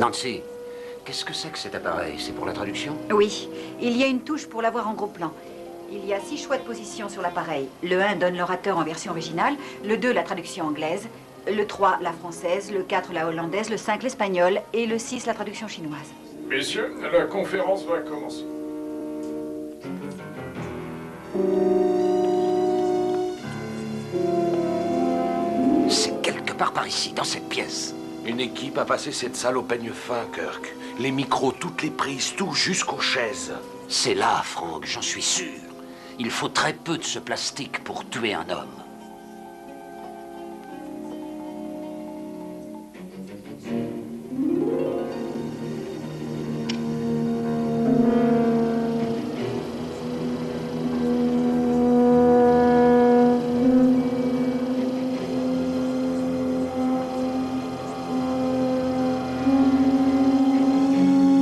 Nancy, qu'est-ce que c'est que cet appareil? C'est pour la traduction? Oui, il y a une touche pour l'avoir en gros plan. Il y a 6 choix de position sur l'appareil. Le 1 donne l'orateur en version originale, le 2 la traduction anglaise, le 3 la française, le 4 la hollandaise, le 5 l'espagnol et le 6 la traduction chinoise. Messieurs, la conférence va commencer. C'est quelque part par ici, dans cette pièce. Une équipe a passé cette salle au peigne fin, Kirk. Les micros, toutes les prises, tout jusqu'aux chaises. C'est là, Frank, j'en suis sûr. Il faut très peu de ce plastique pour tuer un homme.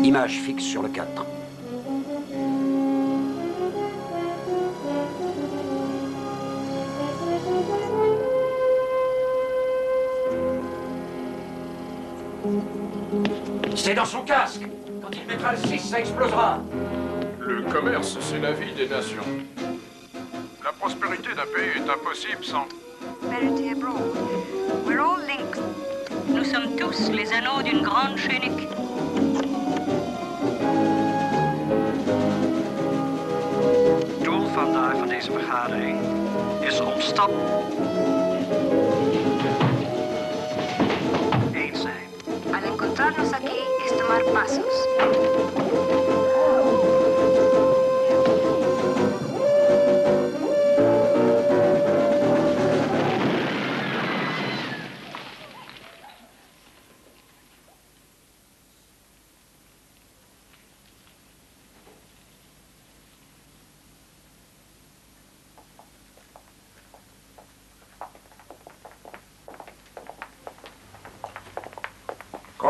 Image fixe sur le 4. C'est dans son casque. Quand il mettra le 6, ça explosera. Le commerce, c'est la vie des nations. La prospérité d'un pays est impossible sans... Verity abroad. We're all linked. Nous sommes tous les anneaux d'une grande chaînique. Doel vandaag van deze vergadering is om stap 1 zijn. Al encontrarnos aquí es tomar pasos.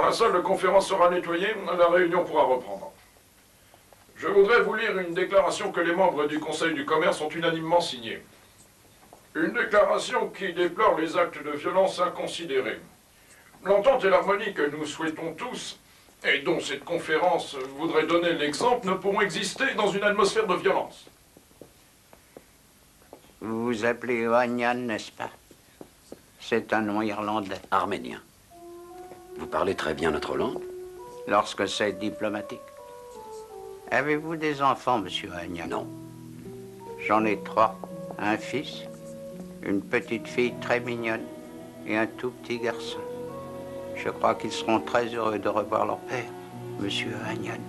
la salle de conférence sera nettoyée, la réunion pourra reprendre. Je voudrais vous lire une déclaration que les membres du Conseil du commerce ont unanimement signée. Une déclaration qui déplore les actes de violence inconsidérés. L'entente et l'harmonie que nous souhaitons tous, et dont cette conférence voudrait donner l'exemple, ne pourront exister dans une atmosphère de violence. Vous vous appelez Ohanian, n'est-ce pas? C'est un nom irlandais. Arménien. Vous parlez très bien notre langue? Lorsque c'est diplomatique. Avez-vous des enfants, monsieur Ohanian? Non. J'en ai 3. Un fils, une petite fille très mignonne et un tout petit garçon. Je crois qu'ils seront très heureux de revoir leur père, monsieur Ohanian.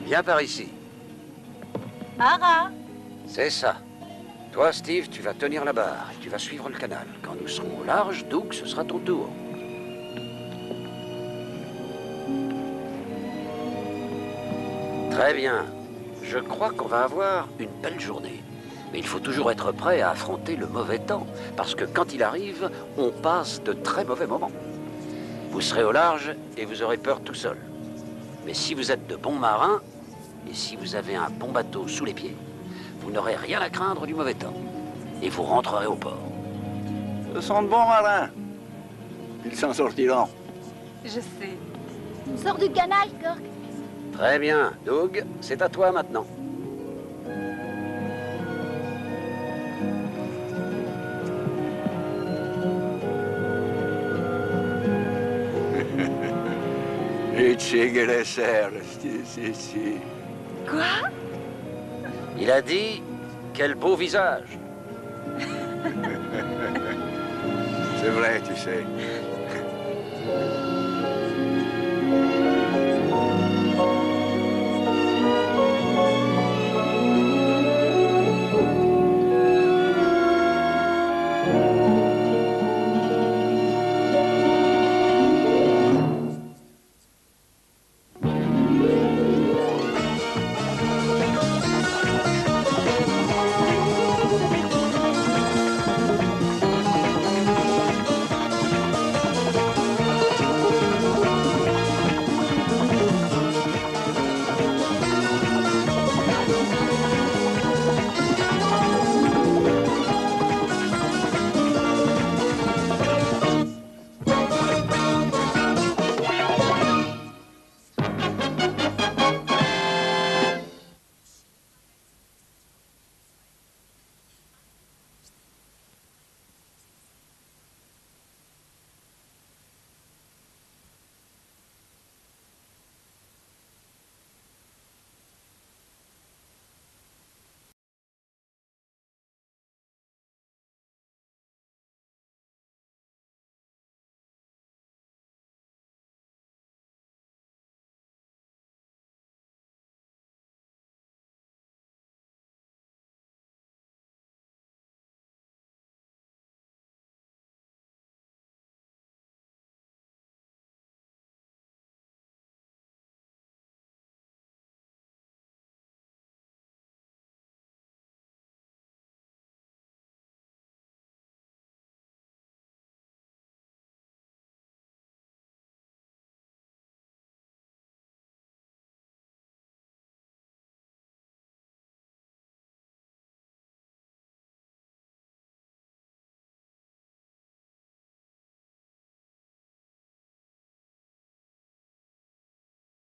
Viens par ici. Mara. C'est ça. Toi, Steve, tu vas tenir la barre et tu vas suivre le canal. Quand nous serons au large, Doug, ce sera ton tour. Très bien. Je crois qu'on va avoir une belle journée. Mais il faut toujours être prêt à affronter le mauvais temps, parce que quand il arrive, on passe de très mauvais moments. Vous serez au large et vous aurez peur tout seul. Mais si vous êtes de bons marins, et si vous avez un bon bateau sous les pieds, vous n'aurez rien à craindre du mauvais temps. Et vous rentrerez au port. Ce sont de bons marins. Ils s'en sortiront. Je sais. Sors du canal, Kirk. Très bien. Doug, c'est à toi maintenant. Quoi? Il a dit, quel beau visage. C'est vrai, tu sais.